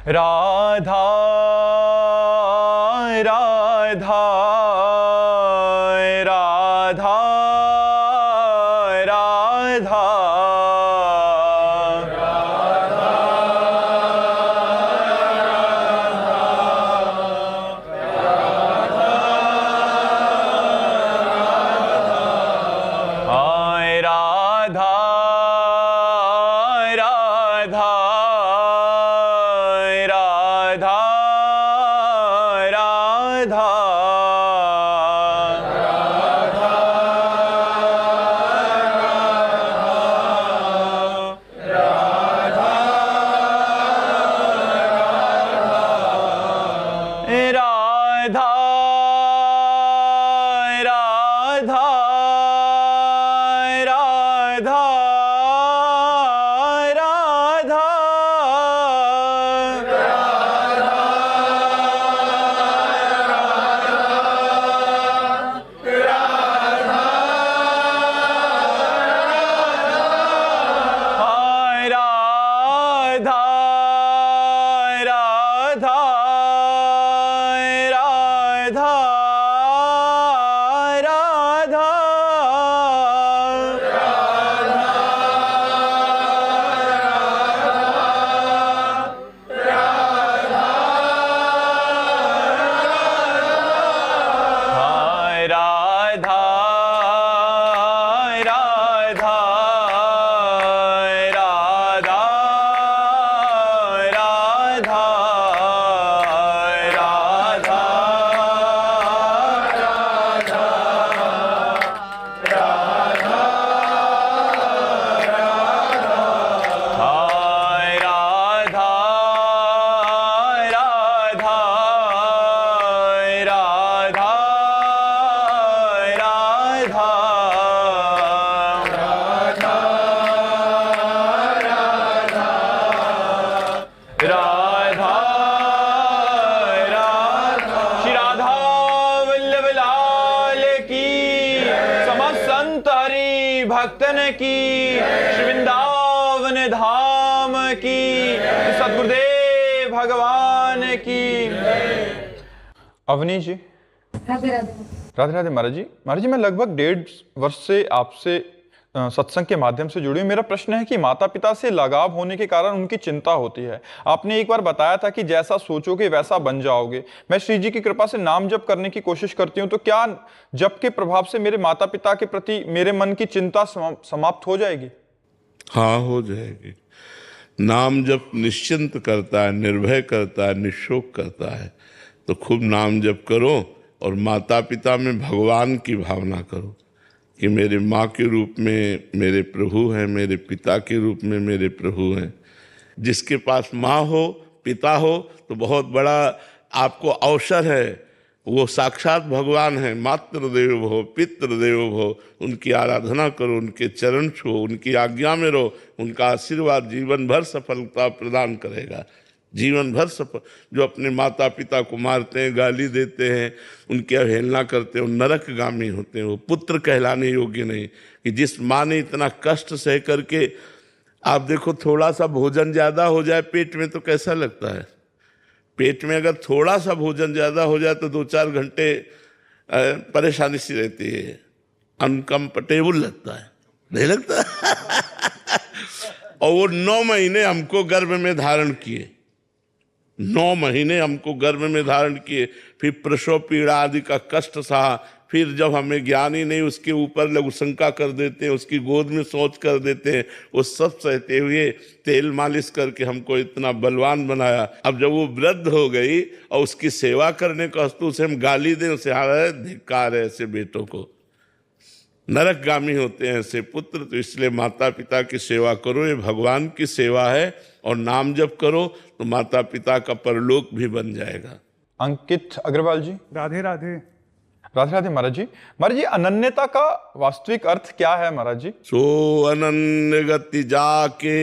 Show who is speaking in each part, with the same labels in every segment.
Speaker 1: राधा राधा राधा राधा भक्तन की, श्री वृंदावन धाम की, सद्गुरुदेव भगवान की। अवनी जी,
Speaker 2: राधे राधे।
Speaker 1: राधे राधे महाराज जी। महाराज जी, मैं लगभग 1.5 वर्ष से आपसे सत्संग के माध्यम से जुड़ी हूँ। मेरा प्रश्न है कि माता पिता से लगाव होने के कारण उनकी चिंता होती है। आपने एक बार बताया था कि जैसा सोचोगे वैसा बन जाओगे। मैं श्री जी की कृपा से नाम जप करने की कोशिश करती हूँ, तो क्या जप के प्रभाव से मेरे माता पिता के प्रति मेरे मन की चिंता समाप्त हो जाएगी?
Speaker 3: हाँ, हो जाएगी। नाम जप निश्चिंत करता है, निर्भय करता है, निशोक करता है। तो खूब नाम जप करो और माता पिता में भगवान की भावना करो कि मेरे माँ के रूप में मेरे प्रभु हैं, मेरे पिता के रूप में मेरे प्रभु हैं। जिसके पास माँ हो, पिता हो, तो बहुत बड़ा आपको अवसर है। वो साक्षात भगवान है। मातृदेव भव पितृदेव भव, उनकी आराधना करो, उनके चरण छुओ, उनकी आज्ञा में रहो। उनका आशीर्वाद जीवन भर सफलता प्रदान करेगा। जीवन भर सफल। जो अपने माता पिता को मारते हैं, गाली देते हैं, उनकी अवहेलना करते हैं, वो नरकगामी होते हैं। वो पुत्र कहलाने योग्य नहीं। कि जिस माँ ने इतना कष्ट सह करके, आप देखो थोड़ा सा भोजन ज़्यादा हो जाए पेट में तो कैसा लगता है। पेट में अगर थोड़ा सा भोजन ज़्यादा हो जाए तो 2-4 घंटे परेशानी सी रहती है, अनकम्फर्टेबल लगता है, नहीं लगता? और वो 9 महीने हमको गर्भ में धारण किए, 9 महीने हमको गर्भ में धारण किए। फिर प्रसव पीड़ा आदि का कष्ट सहा। फिर जब हमें ज्ञान ही नहीं, उसके ऊपर लघु शंका कर देते हैं, उसकी गोद में शौच कर देते हैं। वो सब सहते हुए तेल मालिश करके हमको इतना बलवान बनाया। अब जब वो वृद्ध हो गई और उसकी सेवा करने का वस्तु उसे हम गाली दें, उसे हाय धिक्कार है, ऐसे बेटों को नरकगामी होते हैं ऐसे पुत्र। तो इसलिए माता पिता की सेवा करो, ये भगवान की सेवा है। और नाम जप करो तो माता पिता का परलोक भी बन जाएगा।
Speaker 1: अंकित अग्रवाल जी,
Speaker 4: राधे राधे।
Speaker 1: राधे राधे महाराज जी। महाराज जी, अनन्यता का वास्तविक अर्थ क्या है महाराज जी?
Speaker 3: सो अनन्य गति जाके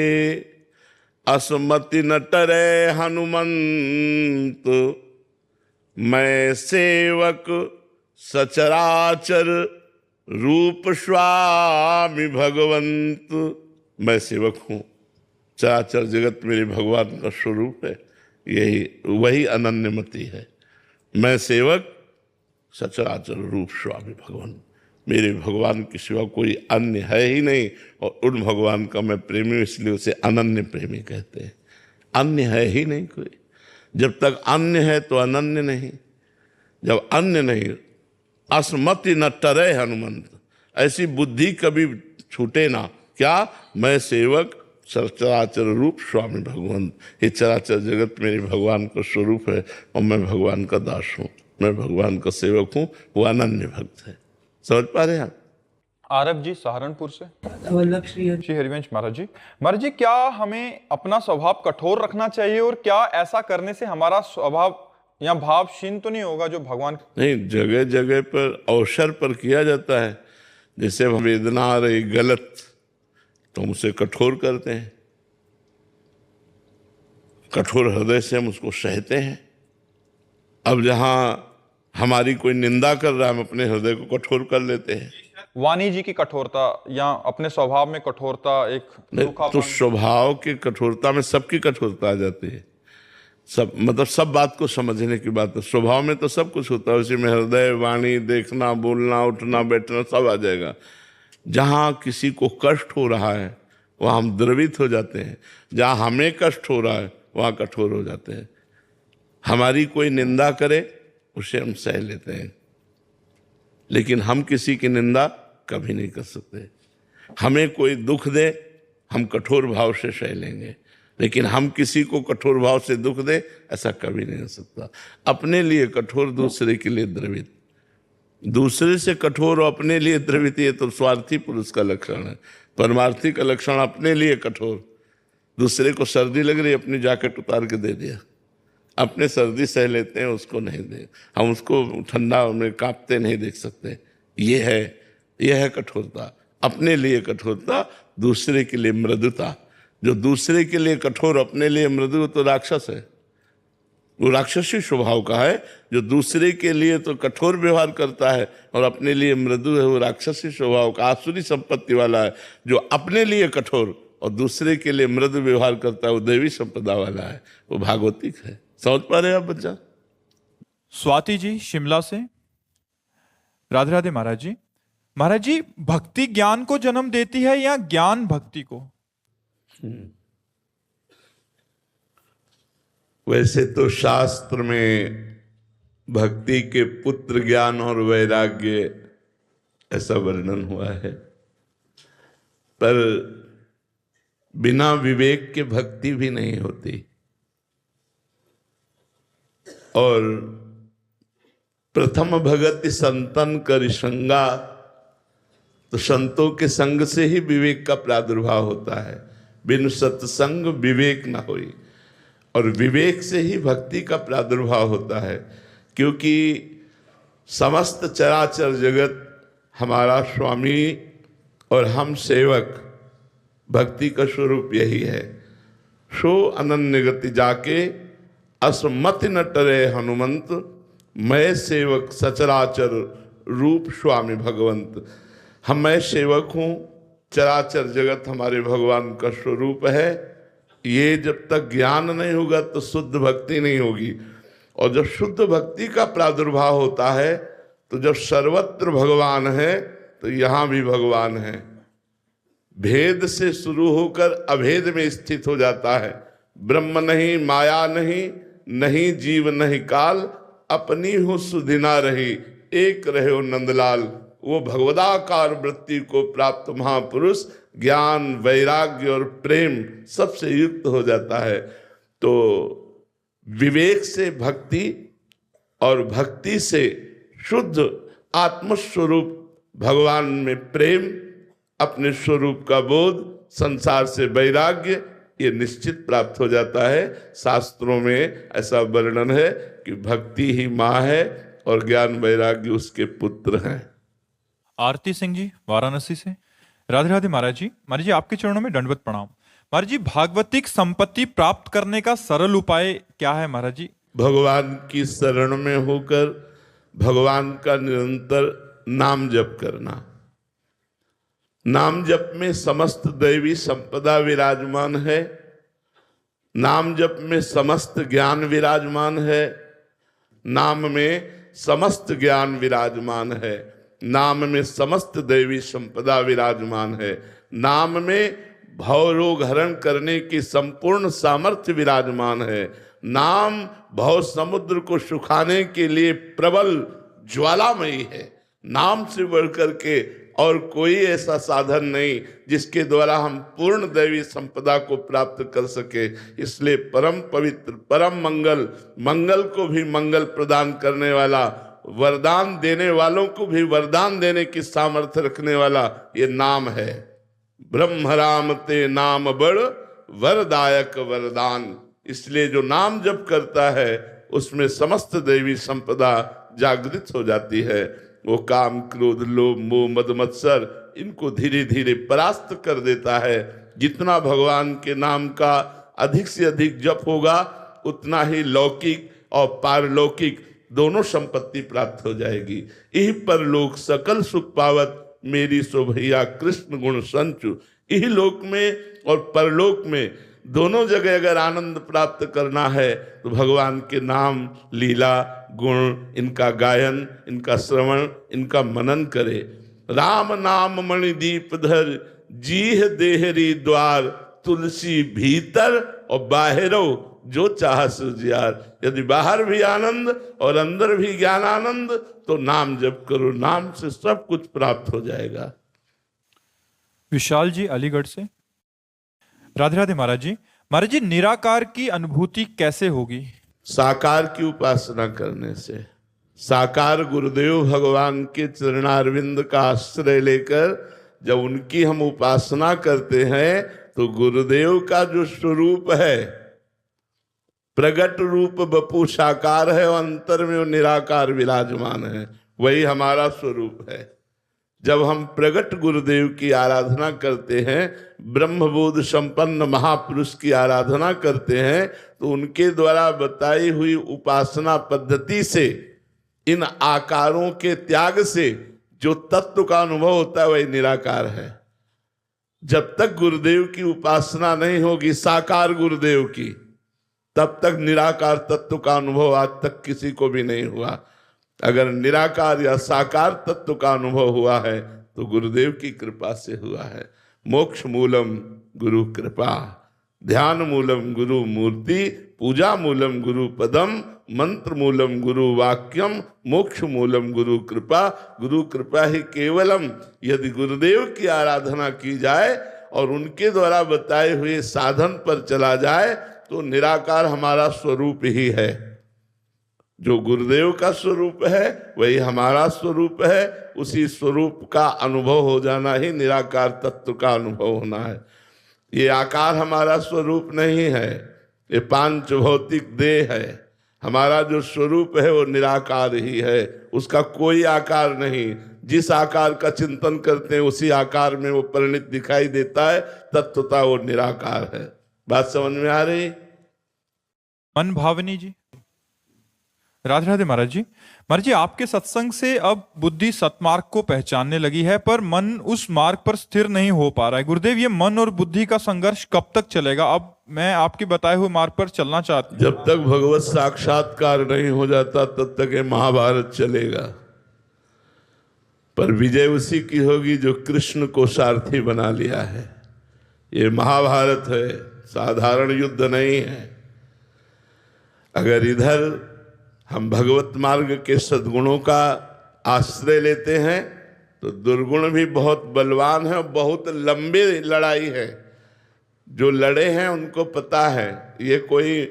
Speaker 3: असमति न टरे हनुमंत, मैं सेवक सचराचर रूप स्वामी भगवंत। मैं सेवक हूँ, चराचर जगत मेरे भगवान का स्वरूप है। यही वही अनन्यमति है। मैं सेवक सचराचर रूप स्वामी भगवान, मेरे भगवान के सिवा कोई अन्य है ही नहीं, और उन भगवान का मैं प्रेमी हूं, इसलिए उसे अनन्य प्रेमी कहते हैं। अन्य है ही नहीं कोई। जब तक अन्य है तो अनन्य नहीं, जब अन्य नहीं, अस्मति न टरे हनुमंत, ऐसी बुद्धि कभी छूटे ना। क्या? मैं सेवक चराचर रूप स्वामी भगवान, ये चराचर जगत मेरे भगवान का स्वरूप है और मैं भगवान का दास हूँ, मैं भगवान का सेवक हूँ। वो अनन्य भक्त है। समझ पा रहे हैं आप?
Speaker 1: आरव जी सहारनपुर से। श्री हरिवंश महाराज जी, महाराज जी क्या हमें अपना स्वभाव कठोर रखना चाहिए, और क्या ऐसा करने से हमारा स्वभाव या भाव क्षीण तो नहीं होगा जो भगवान?
Speaker 3: नहीं, जगह जगह पर अवसर पर किया जाता है। जैसे वेदना आ रही गलत तो हम उसे कठोर करते हैं, कठोर हृदय से हम उसको सहते हैं। अब जहां हमारी कोई निंदा कर रहा है, हम अपने हृदय को कठोर कर लेते हैं।
Speaker 1: वाणी जी की कठोरता या अपने स्वभाव में कठोरता, एक
Speaker 3: तो स्वभाव की कठोरता में सबकी कठोरता आ जाती है। सब मतलब सब बात को समझने की बात है। स्वभाव में तो सब कुछ होता है, उसी में हृदय, वाणी, देखना, बोलना, उठना, बैठना सब आ जाएगा। जहाँ किसी को कष्ट हो रहा है वहाँ हम द्रवित हो जाते हैं, जहाँ हमें कष्ट हो रहा है वहाँ कठोर हो जाते हैं। हमारी कोई निंदा करे उसे हम सह लेते हैं, लेकिन हम किसी की निंदा कभी नहीं कर सकते। हमें कोई दुख दे हम कठोर भाव से सह लेंगे, लेकिन हम किसी को कठोर भाव से दुख दे ऐसा कभी नहीं हो सकता। अपने लिए कठोर, दूसरे के लिए द्रवित। दूसरे से कठोर और अपने लिए द्रवित, ये तो स्वार्थी पुरुष का लक्षण है। परमार्थी का लक्षण अपने लिए कठोर। दूसरे को सर्दी लग रही, अपनी जैकेट उतार के दे दिया, अपने सर्दी सह लेते हैं, उसको नहीं दे। हम उसको ठंडा में कांपते नहीं देख सकते। ये है कठोरता। अपने लिए कठोरता, दूसरे के लिए मृदुता। जो दूसरे के लिए कठोर, अपने लिए मृदु, तो राक्षस है। वो राक्षसी स्वभाव का है। जो दूसरे के लिए तो कठोर व्यवहार करता है और अपने लिए मृदु है, वो राक्षसी स्वभाव का, आसुरी संपत्ति वाला है। जो अपने लिए कठोर और दूसरे के लिए मृदु व्यवहार करता है, वो देवी संपदा वाला है, वो भागवतिक है। समझ पा रहे हैं आप बच्चा?
Speaker 2: स्वाति जी शिमला से। राधे राधे महाराज जी। महाराज जी, भक्ति ज्ञान को जन्म देती है या ज्ञान भक्ति को?
Speaker 3: वैसे तो शास्त्र में भक्ति के पुत्र ज्ञान और वैराग्य ऐसा वर्णन हुआ है, पर बिना विवेक के भक्ति भी नहीं होती। और प्रथम भगति संतन कर संगा, तो संतों के संग से ही विवेक का प्रादुर्भाव होता है। बिन सत्संग विवेक ना होई, और विवेक से ही भक्ति का प्रादुर्भाव होता है। क्योंकि समस्त चराचर जगत हमारा स्वामी और हम सेवक, भक्ति का स्वरूप यही है। सो अनन्य गति जाके असमति न टरे हनुमंत, मैं सेवक सचराचर रूप स्वामी भगवंत। हम मैं सेवक हूँ, चराचर जगत हमारे भगवान का स्वरूप है। ये जब तक ज्ञान नहीं होगा तो शुद्ध भक्ति नहीं होगी। और जब शुद्ध भक्ति का प्रादुर्भाव होता है, तो जब सर्वत्र भगवान है तो यहाँ भी भगवान है। भेद से शुरू होकर अभेद में स्थित हो जाता है। ब्रह्म नहीं, माया नहीं, नहीं जीव नहीं काल, अपनी हो सुधिना रही, एक रहे हो नंदलाल। वो भगवदाकार वृत्ति को प्राप्त महापुरुष ज्ञान, वैराग्य और प्रेम सबसे युक्त हो जाता है। तो विवेक से भक्ति और भक्ति से शुद्ध आत्मस्वरूप भगवान में प्रेम, अपने स्वरूप का बोध, संसार से वैराग्य, ये निश्चित प्राप्त हो जाता है। शास्त्रों में ऐसा वर्णन है कि भक्ति ही माँ है और ज्ञान वैराग्य उसके पुत्र हैं।
Speaker 2: आरती सिंह जी वाराणसी से। राधे राधे महाराज जी। महाराज जी, आपके चरणों में दंडवत प्रणाम। महाराज जी, भागवतिक संपत्ति प्राप्त करने का सरल उपाय क्या है महाराज जी?
Speaker 3: भगवान की शरण में होकर भगवान का निरंतर नाम जप करना। नाम जप में समस्त दैवी संपदा विराजमान है। नाम जप में समस्त ज्ञान विराजमान है, नाम में समस्त ज्ञान विराजमान है, नाम में समस्त दैवी संपदा विराजमान है, नाम में भव रोग हरण करने की संपूर्ण सामर्थ्य विराजमान है, नाम भव समुद्र को सुखाने के लिए प्रबल ज्वालामयी है। नाम से बढ़कर के और कोई ऐसा साधन नहीं जिसके द्वारा हम पूर्ण दैवी संपदा को प्राप्त कर सके। इसलिए परम पवित्र, परम मंगल, मंगल को भी मंगल प्रदान करने वाला, वरदान देने वालों को भी वरदान देने की सामर्थ्य रखने वाला ये नाम है। ब्रह्म राम ते नाम बड़ वरदायक वरदान। इसलिए जो नाम जप करता है उसमें समस्त दैवी संपदा जागृत हो जाती है। वो काम, क्रोध, लोभ, मोह, मद, मत्सर इनको धीरे धीरे परास्त कर देता है। जितना भगवान के नाम का अधिक से अधिक जप होगा उतना ही लौकिक और पारलौकिक दोनों संपत्ति प्राप्त हो जाएगी। यही परलोक सकल सुख पावत मेरी सो भैया कृष्ण गुण संचु। यही लोक में और परलोक में दोनों जगह अगर आनंद प्राप्त करना है तो भगवान के नाम, लीला, गुण, इनका गायन, इनका श्रवण, इनका मनन करे। राम नाम मणिदीप धर, जीह देहरी द्वार, तुलसी भीतर और बाहरो जो चाह सुजियार। यदि बाहर भी आनंद और अंदर भी ज्ञान आनंद तो नाम जप करो, नाम से सब कुछ प्राप्त हो जाएगा।
Speaker 2: विशाल जी अलीगढ़ से। राधे राधे महाराज जी। महाराज जी, निराकार की अनुभूति कैसे होगी?
Speaker 3: साकार की उपासना करने से। साकार गुरुदेव भगवान के चरणारविंद का आश्रय लेकर जब उनकी हम उपासना करते हैं तो गुरुदेव का जो स्वरूप है, प्रगट रूप बपू साकार है और अंतर में वो निराकार विराजमान है, वही हमारा स्वरूप है। जब हम प्रगट गुरुदेव की आराधना करते हैं, ब्रह्मबोध संपन्न महापुरुष की आराधना करते हैं तो उनके द्वारा बताई हुई उपासना पद्धति से, इन आकारों के त्याग से जो तत्व का अनुभव होता है वही निराकार है। जब तक गुरुदेव की उपासना नहीं होगी, साकार गुरुदेव की, तब तक निराकार तत्व का अनुभव आज तक किसी को भी नहीं हुआ। अगर निराकार या साकार तत्व का अनुभव हुआ है तो गुरुदेव की कृपा से हुआ है। मोक्ष मूलम गुरु कृपा, ध्यान मूलम गुरु मूर्ति, पूजा मूलम गुरु पदम, मंत्र मूलम गुरु वाक्यम, मोक्ष मूलम गुरु कृपा। गुरु कृपा ही केवलम। यदि गुरुदेव की आराधना की जाए और उनके द्वारा बताए हुए साधन पर चला जाए तो निराकार हमारा स्वरूप ही है। जो गुरुदेव का स्वरूप है वही हमारा स्वरूप है। उसी स्वरूप का अनुभव हो जाना ही निराकार तत्व का अनुभव होना है। ये आकार हमारा स्वरूप नहीं है, ये पांच भौतिक देह है। हमारा जो स्वरूप है वो निराकार ही है, उसका कोई आकार नहीं। जिस आकार का चिंतन करते हैं उसी आकार में वो परिणित दिखाई देता है, तत्वता वो निराकार है। बात समझ में आ रही?
Speaker 2: मन भावनी जी। राधे राधे महाराज जी। महाराज जी, आपके सत्संग से अब बुद्धि सतमार्ग को पहचानने लगी है पर मन उस मार्ग पर स्थिर नहीं हो पा रहा है। गुरुदेव, ये मन और बुद्धि का संघर्ष कब तक चलेगा? अब मैं आपके बताए हुए मार्ग पर चलना चाहती हूँ।
Speaker 3: जब तक भगवत साक्षात्कार नहीं हो जाता तब तक ये महाभारत चलेगा। पर विजय उसी की होगी जो कृष्ण को सारथी बना लिया है। ये महाभारत है, साधारण युद्ध नहीं है। अगर इधर हम भगवत मार्ग के सद्गुणों का आश्रय लेते हैं तो दुर्गुण भी बहुत बलवान है और बहुत लंबी लड़ाई है। जो लड़े हैं उनको पता है ये कोई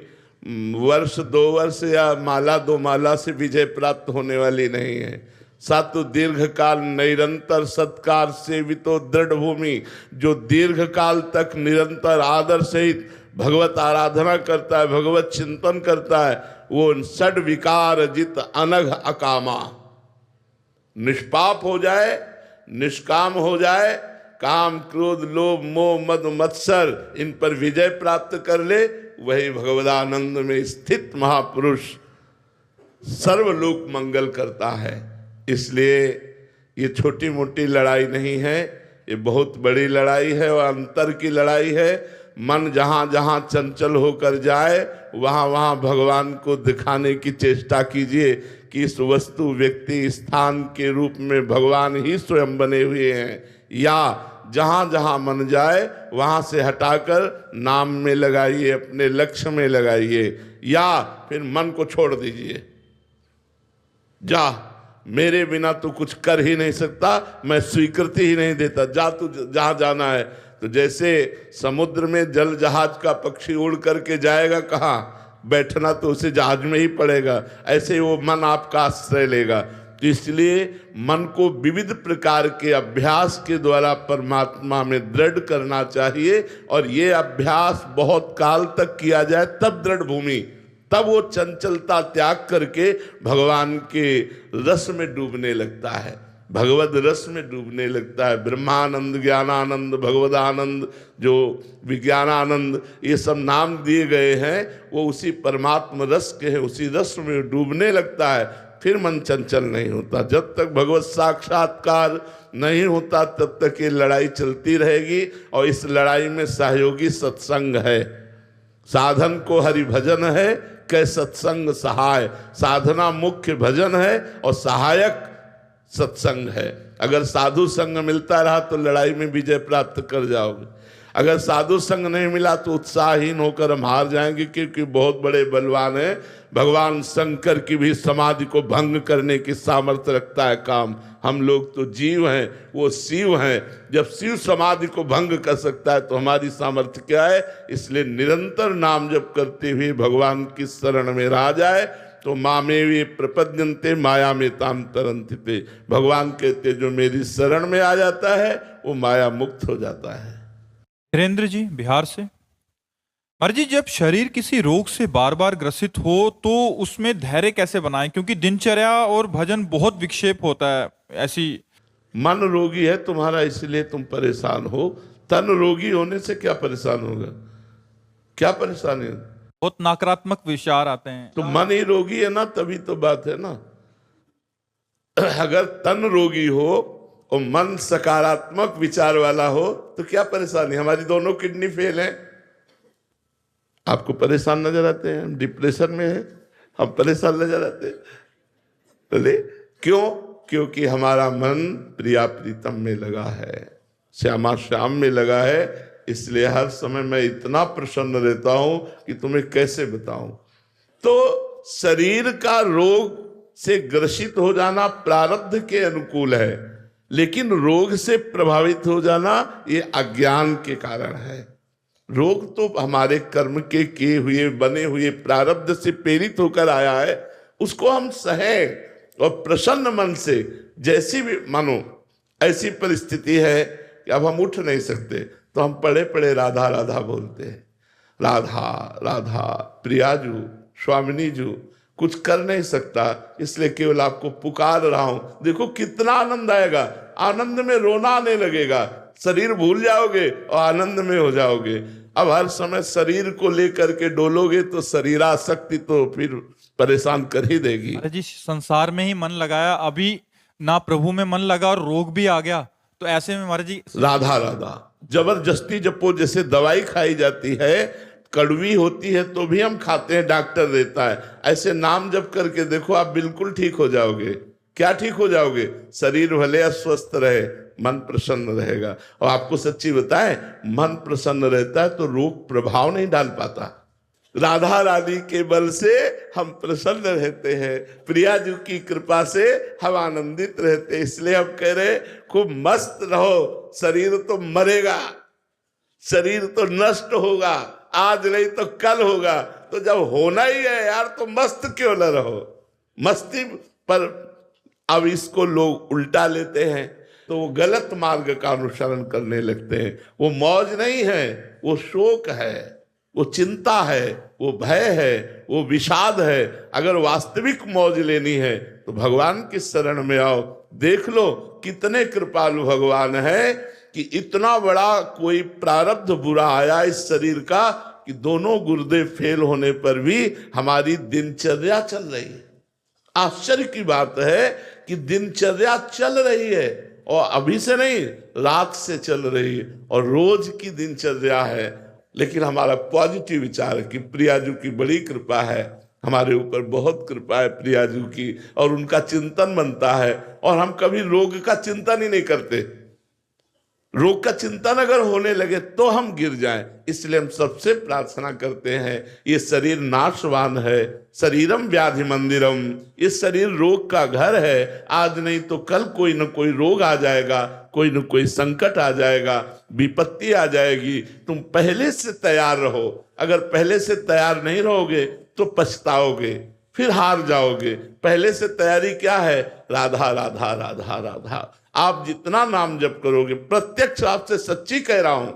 Speaker 3: वर्ष दो वर्ष या माला दो माला से विजय प्राप्त होने वाली नहीं है। सातु दीर्घ काल निरंतर सत्कार सेवितो दृढ़ भूमि, जो दीर्घ काल तक निरंतर आदर सहित भगवत आराधना करता है, भगवत चिंतन करता है, वो षड विकार जित अनघ अकामा, निष्पाप हो जाए, निष्काम हो जाए, काम क्रोध लोभ मोह मद मत्सर इन पर विजय प्राप्त कर ले, वही भगवदानंद में स्थित महापुरुष सर्वलोक मंगल करता है। इसलिए ये छोटी मोटी लड़ाई नहीं है, ये बहुत बड़ी लड़ाई है और अंतर की लड़ाई है। मन जहां जहां चंचल होकर जाए वहां वहां भगवान को दिखाने की चेष्टा कीजिए कि इस वस्तु, व्यक्ति, स्थान के रूप में भगवान ही स्वयं बने हुए हैं। या जहां जहां मन जाए वहां से हटाकर नाम में लगाइए, अपने लक्ष्य में लगाइए, या फिर मन को छोड़ दीजिए। जा, मेरे बिना तू कुछ कर ही नहीं सकता, मैं स्वीकृति ही नहीं देता, जा तू जहां जाना है। तो जैसे समुद्र में जल जहाज का पक्षी उड़ करके जाएगा, कहाँ बैठना तो उसे जहाज में ही पड़ेगा, ऐसे वो मन आपका आश्रय लेगा। तो इसलिए मन को विविध प्रकार के अभ्यास के द्वारा परमात्मा में दृढ़ करना चाहिए, और ये अभ्यास बहुत काल तक किया जाए तब दृढ़ भूमि, तब वो चंचलता त्याग करके भगवान के रस में डूबने लगता है, भगवद रस में डूबने लगता है। ब्रह्मानंद, ज्ञानानंद, भगवदानंद, जो विज्ञानानंद, ये सब नाम दिए गए हैं, वो उसी परमात्मा रस के हैं, उसी रस में डूबने लगता है। फिर मन चंचल नहीं होता। जब तक भगवत साक्षात्कार नहीं होता तब तक ये लड़ाई चलती रहेगी, और इस लड़ाई में सहयोगी सत्संग है। साधन को हरि भजन है, कै सत्संग सहाय। साधना मुख्य भजन है और सहायक सत्संग है। अगर साधु संग मिलता रहा तो लड़ाई में विजय प्राप्त कर जाओगे। अगर साधु संग नहीं मिला तो उत्साहहीन होकर हम हार जाएंगे, क्योंकि बहुत बड़े बलवान हैं। भगवान शंकर की भी समाधि को भंग करने की सामर्थ्य रखता है काम। हम लोग तो जीव हैं, वो शिव हैं। जब शिव समाधि को भंग कर सकता है तो हमारी सामर्थ्य क्या है? इसलिए निरंतर नाम जप करते हुए भगवान की शरण में रहा जाए तो मामेवे प्रपद्यन्ते माया में ताम तरन्ति। भगवान कहते जो मेरी शरण में आ जाता है वो माया मुक्त हो जाता है।
Speaker 2: वीरेंद्र जी बिहार से। महाराज जी, जब शरीर किसी रोग से बार बार ग्रसित हो तो उसमें धैर्य कैसे बनाएं, क्योंकि दिनचर्या और भजन बहुत विक्षेप होता है ऐसी।
Speaker 3: मन रोगी है तुम्हारा, इसलिए तुम परेशान हो। तन रोगी होने से क्या परेशान होगा? क्या परेशानी?
Speaker 2: बहुत नकारात्मक विचार आते हैं।
Speaker 3: तो मन ही रोगी है ना, तभी तो बात है ना। अगर तन रोगी हो और मन सकारात्मक विचार वाला हो तो क्या परेशानी? हमारी दोनों किडनी फेल है, आपको परेशान नजर आते हैं। हम डिप्रेशन में है, हम परेशान नजर आते हैं। बोले क्यों? क्योंकि हमारा मन प्रिया प्रीतम में लगा है, श्यामा श्याम में लगा है। इसलिए हर समय मैं इतना प्रसन्न रहता हूं कि तुम्हें कैसे बताऊं। तो शरीर का रोग से ग्रसित हो जाना प्रारब्ध के अनुकूल है, लेकिन रोग से प्रभावित हो जाना ये अज्ञान के कारण है। रोग तो हमारे कर्म के किए हुए बने हुए प्रारब्ध से प्रेरित होकर आया है, उसको हम सहें और प्रसन्न मन से, जैसी भी मानो ऐसी परिस्थिति है कि अब हम उठ नहीं सकते तो हम पड़े पड़े राधा राधा बोलते हैं। राधा राधा, प्रियाजू, स्वामिनीजू, कुछ कर नहीं सकता इसलिए केवल आपको पुकार रहा हूं। देखो कितना आनंद आएगा, आनंद में रोना आने लगेगा, शरीर भूल जाओगे और आनंद में हो जाओगे। अब हर समय शरीर को लेकर के डोलोगे तो शरीरासक्ति तो फिर परेशान कर ही देगी।
Speaker 2: जी संसार में ही मन लगाया, अभी ना प्रभु में मन लगा और रोग भी आ गया, तो ऐसे में महाराज जी
Speaker 3: राधा राधा जबरदस्ती जपो। जैसे दवाई खाई जाती है, कड़वी होती है तो भी हम खाते हैं, डॉक्टर देता है, ऐसे नाम जप करके देखो आप बिल्कुल ठीक हो जाओगे। क्या ठीक हो जाओगे? शरीर भले अस्वस्थ रहे, मन प्रसन्न रहेगा। और आपको सच्ची बताएं, मन प्रसन्न रहता है तो रोग प्रभाव नहीं डाल पाता। राधा रानी के बल से हम प्रसन्न रहते हैं, प्रिया जी की कृपा से हम आनंदित रहते हैं। इसलिए हम कह रहे खूब मस्त रहो। शरीर तो मरेगा, शरीर तो नष्ट होगा, आज नहीं तो कल होगा, तो जब होना ही है यार तो मस्त क्यों न रहो। मस्ती पर अब इसको लोग उल्टा लेते हैं तो वो गलत मार्ग का अनुसरण करने लगते हैं। वो मौज नहीं है, वो शोक है, वो चिंता है, वो भय है, वो विषाद है। अगर वास्तविक मौज लेनी है तो भगवान की शरण में आओ। देख लो कितने कृपालु भगवान है कि इतना बड़ा कोई प्रारब्ध बुरा आया इस शरीर का कि दोनों गुर्दे फेल होने पर भी हमारी दिनचर्या चल रही है। आश्चर्य की बात है कि दिनचर्या चल रही है, और अभी से नहीं, रात से चल रही है, और रोज की दिनचर्या है। लेकिन हमारा पॉजिटिव विचार है कि प्रियाजू की बड़ी कृपा है, हमारे ऊपर बहुत कृपा है प्रियाजू की, और उनका चिंतन बनता है। और हम कभी रोग का चिंतन ही नहीं करते। रोग का चिंतन अगर होने लगे तो हम गिर जाएं। इसलिए हम सबसे प्रार्थना करते हैं, ये शरीर नाशवान है, शरीरम व्याधि मंदिरम, ये शरीर रोग का घर है। आज नहीं तो कल कोई न कोई रोग आ जाएगा, कोई न कोई संकट आ जाएगा, विपत्ति आ जाएगी। तुम पहले से तैयार रहो। अगर पहले से तैयार नहीं रहोगे तो पछताओगे, फिर हार जाओगे। पहले से तैयारी क्या है? राधा राधा राधा राधा। आप जितना नाम जप करोगे, प्रत्यक्ष आपसे सच्ची कह रहा हूं,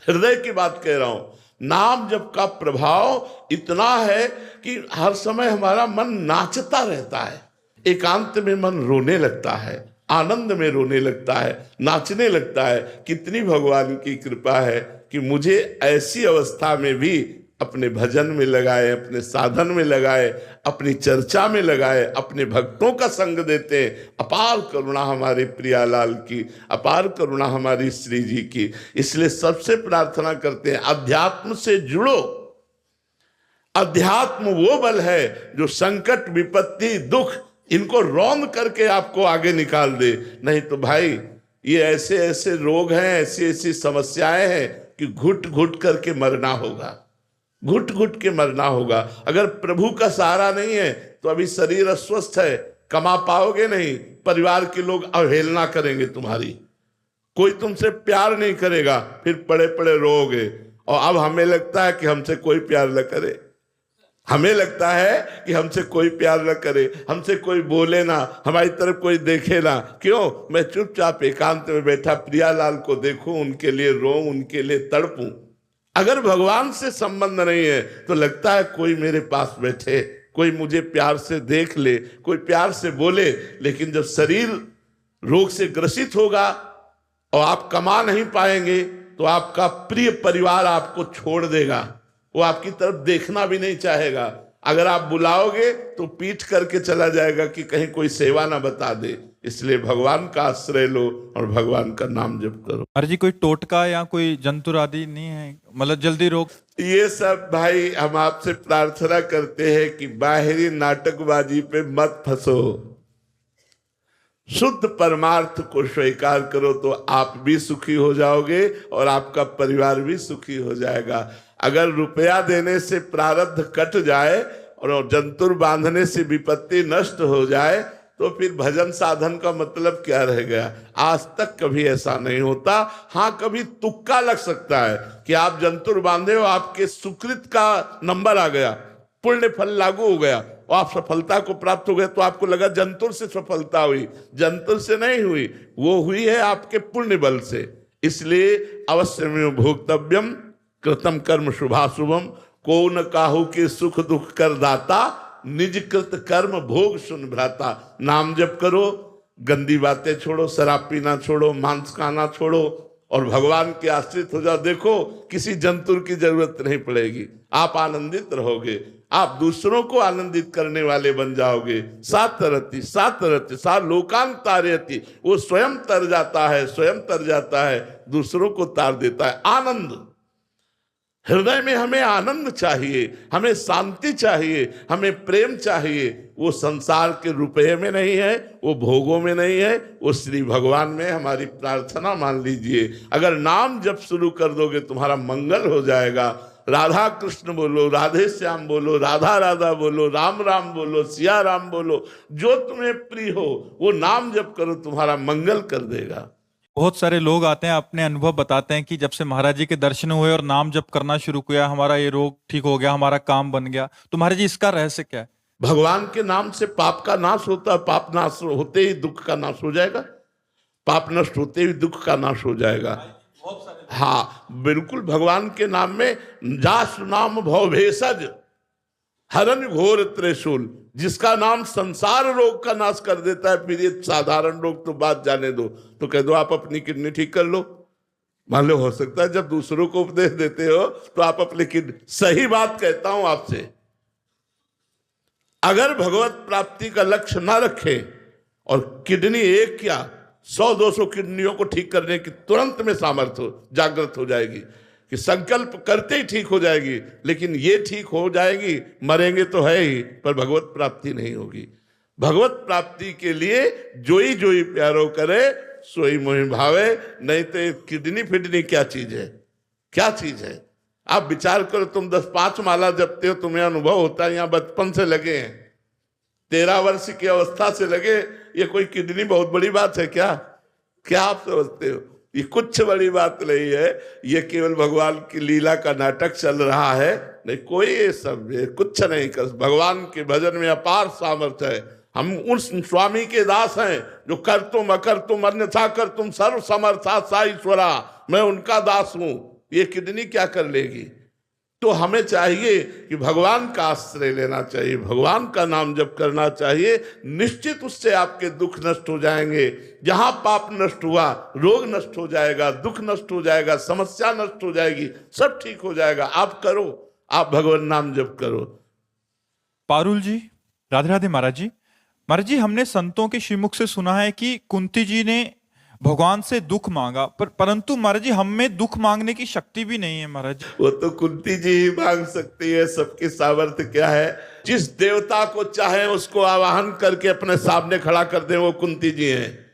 Speaker 3: हृदय की बात कह रहा हूं, नाम जप का प्रभाव इतना है कि हर समय हमारा मन नाचता रहता है। एकांत में मन रोने लगता है, आनंद में रोने लगता है, नाचने लगता है। कितनी भगवान की कृपा है कि मुझे ऐसी अवस्था में भी अपने भजन में लगाए, अपने साधन में लगाए, अपनी चर्चा में लगाए, अपने भक्तों का संग देते हैं। अपार करुणा हमारे प्रियालाल की, अपार करुणा हमारी श्री जी की। इसलिए सबसे प्रार्थना करते हैं, अध्यात्म से जुड़ो। अध्यात्म वो बल है जो संकट, विपत्ति, दुख इनको रौंद करके आपको आगे निकाल दे। नहीं तो भाई ये ऐसे ऐसे रोग हैं, ऐसी ऐसी समस्याएं हैं कि घुट घुट करके मरना होगा, घुट घुट के मरना होगा। अगर प्रभु का सहारा नहीं है तो अभी शरीर अस्वस्थ है, कमा पाओगे नहीं, परिवार के लोग अवहेलना करेंगे तुम्हारी, कोई तुमसे प्यार नहीं करेगा, फिर पड़े पड़े रोओगे। और अब हमें लगता है कि हमसे कोई प्यार न करे, हमें लगता है कि हमसे कोई प्यार न करे, हमसे कोई बोले ना, हमारी तरफ कोई देखे ना। क्यों? मैं चुपचाप एकांत में बैठा प्रियालाल को देखूं, उनके लिए रोऊं, उनके लिए तड़पूं। अगर भगवान से संबंध नहीं है तो लगता है कोई मेरे पास बैठे, कोई मुझे प्यार से देख ले, कोई प्यार से बोले। लेकिन जब शरीर रोग से ग्रसित होगा और आप कमा नहीं पाएंगे तो आपका प्रिय परिवार आपको छोड़ देगा, वो आपकी तरफ देखना भी नहीं चाहेगा। अगर आप बुलाओगे तो पीठ करके चला जाएगा कि कहीं कोई सेवा ना बता दे। इसलिए भगवान का आश्रय लो और भगवान का नाम जप करो।
Speaker 2: अरे जी, कोई टोटका या कोई जंतुर आदि नहीं है, मतलब जल्दी रोग?
Speaker 3: ये सब भाई हम आपसे प्रार्थना करते हैं कि बाहरी नाटकबाजी पे मत फंसो, शुद्ध परमार्थ को स्वीकार करो तो आप भी सुखी हो जाओगे और आपका परिवार भी सुखी हो जाएगा। अगर रुपया देने से प्रारब्ध कट जाए और जंतुर बांधने से विपत्ति नष्ट हो जाए तो फिर भजन साधन का मतलब क्या रह गया? आज तक कभी ऐसा नहीं होता। हाँ, कभी तुक्का लग सकता है कि आप जंतुर बांधे हो, आपके सुकृत का नंबर आ गया, पुण्य फल लागू हो गया और आप सफलता को प्राप्त हो गए, तो आपको लगा जंतुर से सफलता हुई। जंतुर से नहीं हुई, वो हुई है आपके पुण्य बल से। इसलिए अवश्य में भोक्तव्यम कृतम कर्म शुभाशुभम, को न काहू के सुख दुख कर दाता, निज कृत कर्म भोग सुन भ्राता। नाम जप करो, गंदी बातें छोड़ो, शराब पीना छोड़ो, मांस खाना छोड़ो और भगवान के आश्रित हो जाओ। देखो किसी जंतुर की जरूरत नहीं पड़ेगी, आप आनंदित रहोगे, आप दूसरों को आनंदित करने वाले बन जाओगे। सातरति सातरति सा लोकान तारयति, वो स्वयं तर जाता है, स्वयं तर जाता है, दूसरों को तार देता है। आनंद हृदय में, हमें आनंद चाहिए, हमें शांति चाहिए, हमें प्रेम चाहिए। वो संसार के रुपये में नहीं है, वो भोगों में नहीं है, वो श्री भगवान में। हमारी प्रार्थना मान लीजिए, अगर नाम जप शुरू कर दोगे तुम्हारा मंगल हो जाएगा। राधा कृष्ण बोलो, राधे श्याम बोलो, राधा राधा बोलो, राम राम बोलो, सिया राम बोलो, जो तुम्हें प्रिय हो वो नाम जप करो, तुम्हारा मंगल कर देगा।
Speaker 2: बहुत सारे लोग आते हैं, अपने अनुभव बताते हैं कि जब से महाराज जी के दर्शन हुए और नाम जप करना शुरू किया, हमारा ये रोग ठीक हो गया, हमारा काम बन गया। तो महाराज जी इसका रहस्य क्या है?
Speaker 3: भगवान के नाम से पाप का नाश होता है, पाप नाश होते ही दुख का नाश हो जाएगा, पाप नष्ट होते ही दुख का नाश हो जाएगा। हाँ बिल्कुल, भगवान के नाम में जास नाम भव भेषज हरन घोर त्रिशूल, जिसका नाम संसार रोग का नाश कर देता है। फिर ये साधारण रोग तो बात जाने दो, तो कह दो आप अपनी किडनी ठीक कर लो। मान लो, हो सकता है जब दूसरों को उपदेश देते हो तो आप अपनी किडनी, सही बात कहता हूं आपसे, अगर भगवत प्राप्ति का लक्ष्य ना रखे और किडनी एक क्या 100-200 किडनियों को ठीक करने की तुरंत में सामर्थ्य जागृत हो जाएगी। कि संकल्प करते ही ठीक हो जाएगी, लेकिन ये ठीक हो जाएगी, मरेंगे तो है ही, पर भगवत प्राप्ति नहीं होगी। भगवत प्राप्ति के लिए जोई जोई प्यारो करे सोई मोहि भावे, नहीं तो किडनी फिडनी क्या चीज है, क्या चीज है। आप विचार करो, तुम 10-5 माला जपते हो, तुम्हें अनुभव होता है यहाँ बचपन से लगे हैं, 13 वर्ष की अवस्था से लगे, ये कोई किडनी बहुत बड़ी बात है क्या? क्या आप समझते हो? ये कुछ बड़ी बात नहीं है, ये केवल भगवान की लीला का नाटक चल रहा है, नहीं कोई ये सब कुछ नहीं कर। भगवान के भजन में अपार सामर्थ्य है। हम उस स्वामी के दास हैं जो कर तुम अकर तुम अन्यथा कर तुम सर्व समर्था सा ईश्वरा, मैं उनका दास हूं। ये किडनी क्या कर लेगी? तो हमें चाहिए कि भगवान का आश्रय लेना चाहिए, भगवान का नाम जप करना चाहिए, निश्चित उससे आपके दुख नष्ट हो जाएंगे। जहां पाप नष्ट हुआ, रोग नष्ट हो जाएगा, दुख नष्ट हो जाएगा, समस्या नष्ट हो जाएगी, सब ठीक हो जाएगा। आप करो, आप भगवान नाम जप करो।
Speaker 2: पारुल जी, राधे राधे महाराज जी। महाराज जी, हमने संतों के श्रीमुख से सुना है कि कुंती जी ने भगवान से दुख मांगा, परंतु महाराज जी हम में दुख मांगने की शक्ति भी नहीं है महाराज जी।
Speaker 3: वो तो कुंती जी ही मांग सकती है, सबकी सामर्थ्य क्या है। जिस देवता को चाहे उसको आवाहन करके अपने सामने खड़ा कर दे, वो कुंती जी हैं।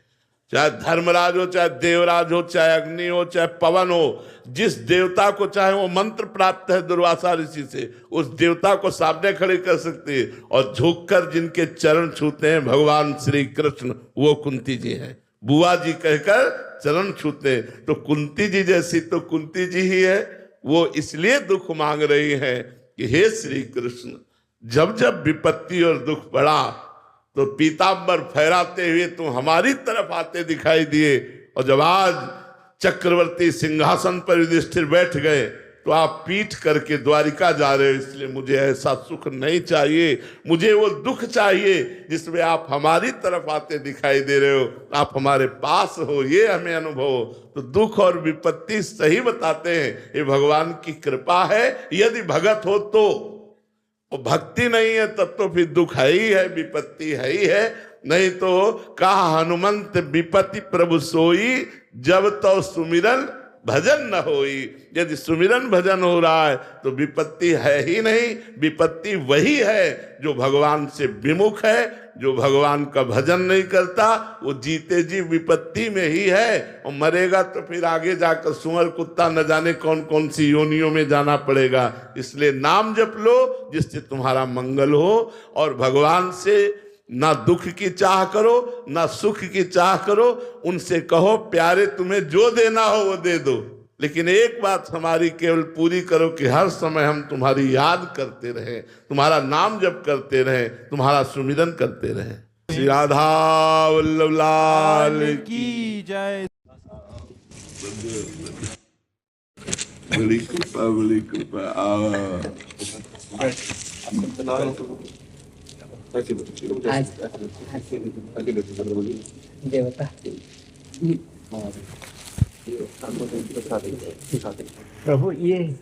Speaker 3: चाहे धर्मराज हो, चाहे देवराज हो, चाहे अग्नि हो, चाहे पवन हो, जिस देवता को चाहे, वो मंत्र प्राप्त है दुर्वासा ऋषि से, उस देवता को सामने खड़े कर सकती है। और झुककर जिनके चरण छूते हैं भगवान श्री कृष्ण, वो कुंती जी हैं। बुआ जी कहकर चरण छूते, तो कुंती जी जैसी तो कुंती जी ही है। वो इसलिए दुख मांग रही है कि हे श्री कृष्ण, जब जब विपत्ति और दुख पड़ा तो पीतांबर फहराते हुए तुम हमारी तरफ आते दिखाई दिए, और जब आज चक्रवर्ती सिंहासन पर युधिष्ठिर बैठ गए तो आप पीठ करके द्वारिका जा रहे हो। इसलिए मुझे ऐसा सुख नहीं चाहिए, मुझे वो दुख चाहिए जिसमें आप हमारी तरफ आते दिखाई दे रहे हो, आप हमारे पास हो, ये हमें अनुभव हो। तो दुख और विपत्ति सही बताते हैं, ये भगवान की कृपा है। यदि भगत हो तो, और भक्ति नहीं है तब तो फिर दुख है ही है, विपत्ति है ही है। नहीं तो कहा हनुमंत विपत्ति प्रभु सोई, जब तो सुमिरन भजन न होई। यदि सुमिरन भजन हो रहा है तो विपत्ति है ही नहीं। विपत्ति वही है जो भगवान से विमुख है, जो भगवान का भजन नहीं करता, वो जीते जी विपत्ति में ही है, और मरेगा तो फिर आगे जाकर सुअर कुत्ता न जाने कौन कौन सी योनियों में जाना पड़ेगा। इसलिए नाम जप लो जिससे तुम्हारा मंगल हो, और भगवान से ना दुख की चाह करो, ना सुख की चाह करो। उनसे कहो प्यारे तुम्हें जो देना हो वो दे दो, लेकिन एक बात हमारी केवल पूरी करो कि हर समय हम तुम्हारी याद करते रहें, तुम्हारा नाम जप करते रहें, तुम्हारा सुमिरन करते रहें। श्री राधा वल्लभ लाल
Speaker 2: की जय।
Speaker 3: बड़ी कृपा, बड़ी कृपा।
Speaker 4: देवता प्रभु, ये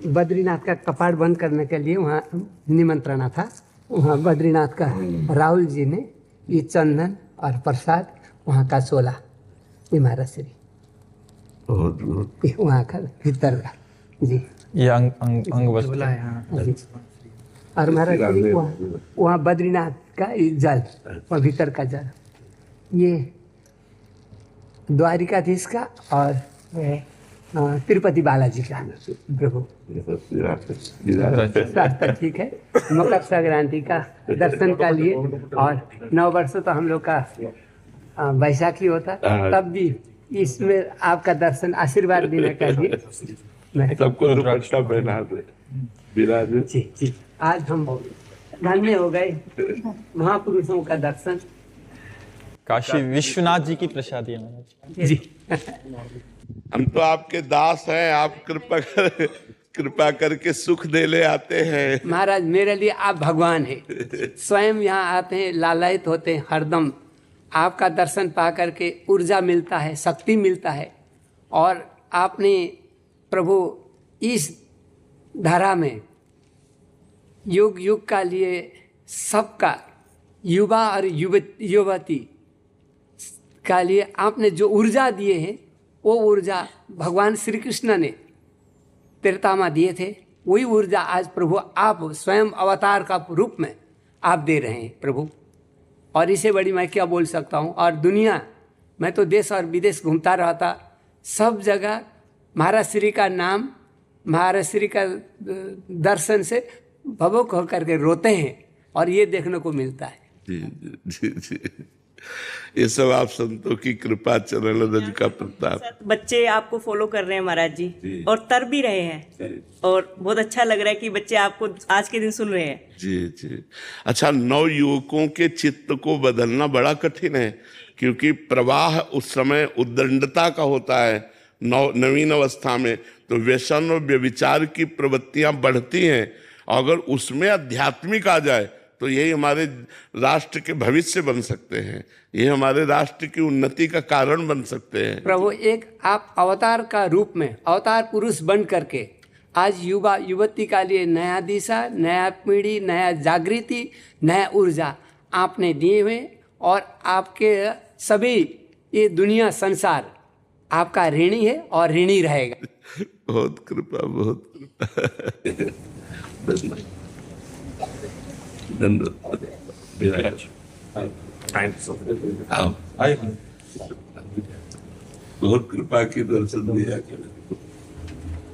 Speaker 4: बद्रीनाथ का कपाट बंद करने के लिए वहाँ निमंत्रणा था। वहाँ बद्रीनाथ का राहुल जी ने ये चंदन और प्रसाद वहाँ का 16 इमारत श्री वहाँ का भीतर का जी,
Speaker 1: ये अंग वस्त्र
Speaker 4: जी। और महाराज जी वहाँ बद्रीनाथ का जल, वहाँ भीतर का जल, ये द्वारिकाधीश का और तिरुपति बालाजी का प्रभु रास्ता ठीक है। मकर संक्रांति का दर्शन का लिए, और 9 वर्ष तो हम लोग का बैसाखी होता, तब भी इसमें आपका दर्शन आशीर्वाद देने का लिए मैं
Speaker 3: सबको रुद्राक्षा पहना दे।
Speaker 4: जी जी, आज हम धन्य हो गए महापुरुषों का दर्शन।
Speaker 1: काशी विश्वनाथ जी की प्रसादी है महाराज
Speaker 4: जी।
Speaker 3: हम तो आपके दास हैं, आप कृपा करके सुख दे ले आते हैं।
Speaker 4: महाराज मेरे लिए आप भगवान हैं, स्वयं यहाँ आते हैं, लालायित होते हैं हरदम। आपका दर्शन पा करके ऊर्जा मिलता है, शक्ति मिलता है। और आपने प्रभु इस धारा में युग युग का लिए सबका, युवा और युवती का लिए आपने जो ऊर्जा दिए हैं, वो ऊर्जा भगवान श्री कृष्ण ने त्रेता दिए थे, वही ऊर्जा आज प्रभु आप स्वयं अवतार का रूप में आप दे रहे हैं प्रभु। और इससे बड़ी मैं क्या बोल सकता हूँ। और दुनिया, मैं तो देश और विदेश घूमता रहता, सब जगह महाराज श्री का नाम, महाराज श्री का दर्शन से भवुक होकर के रोते हैं, और ये देखने को मिलता है।
Speaker 3: जी जी जी जी, ये सब आप संतों की कृपा, चरण रज का प्रताप।
Speaker 5: बच्चे आपको फॉलो कर रहे हैं महाराज जी, और तर भी रहे हैं, और बहुत अच्छा लग रहा है कि बच्चे आपको आज के दिन सुन रहे हैं।
Speaker 3: जी जी। अच्छा, नव युवकों के चित्त को बदलना बड़ा कठिन है, क्योंकि प्रवाह उस समय उद्दंडता का होता है। नवीन अवस्था में तो व्यसन और व्यभिचार की प्रवृत्तियां बढ़ती हैं। अगर उसमें आध्यात्मिक आ जाए तो यही हमारे राष्ट्र के भविष्य बन सकते हैं, ये हमारे राष्ट्र की उन्नति का कारण बन सकते हैं।
Speaker 4: प्रभु, एक आप अवतार का रूप में अवतार पुरुष बन करके आज युवा युवती का लिए नया दिशा, नया पीढ़ी, नया जागृति, नया ऊर्जा आपने दिए हुए, और आपके सभी ये दुनिया संसार आपका ऋणी है और ऋणी रहेगा।
Speaker 3: बहुत कृपा, बहुत कृपा। बहुत कृपा की दर्शन दिया।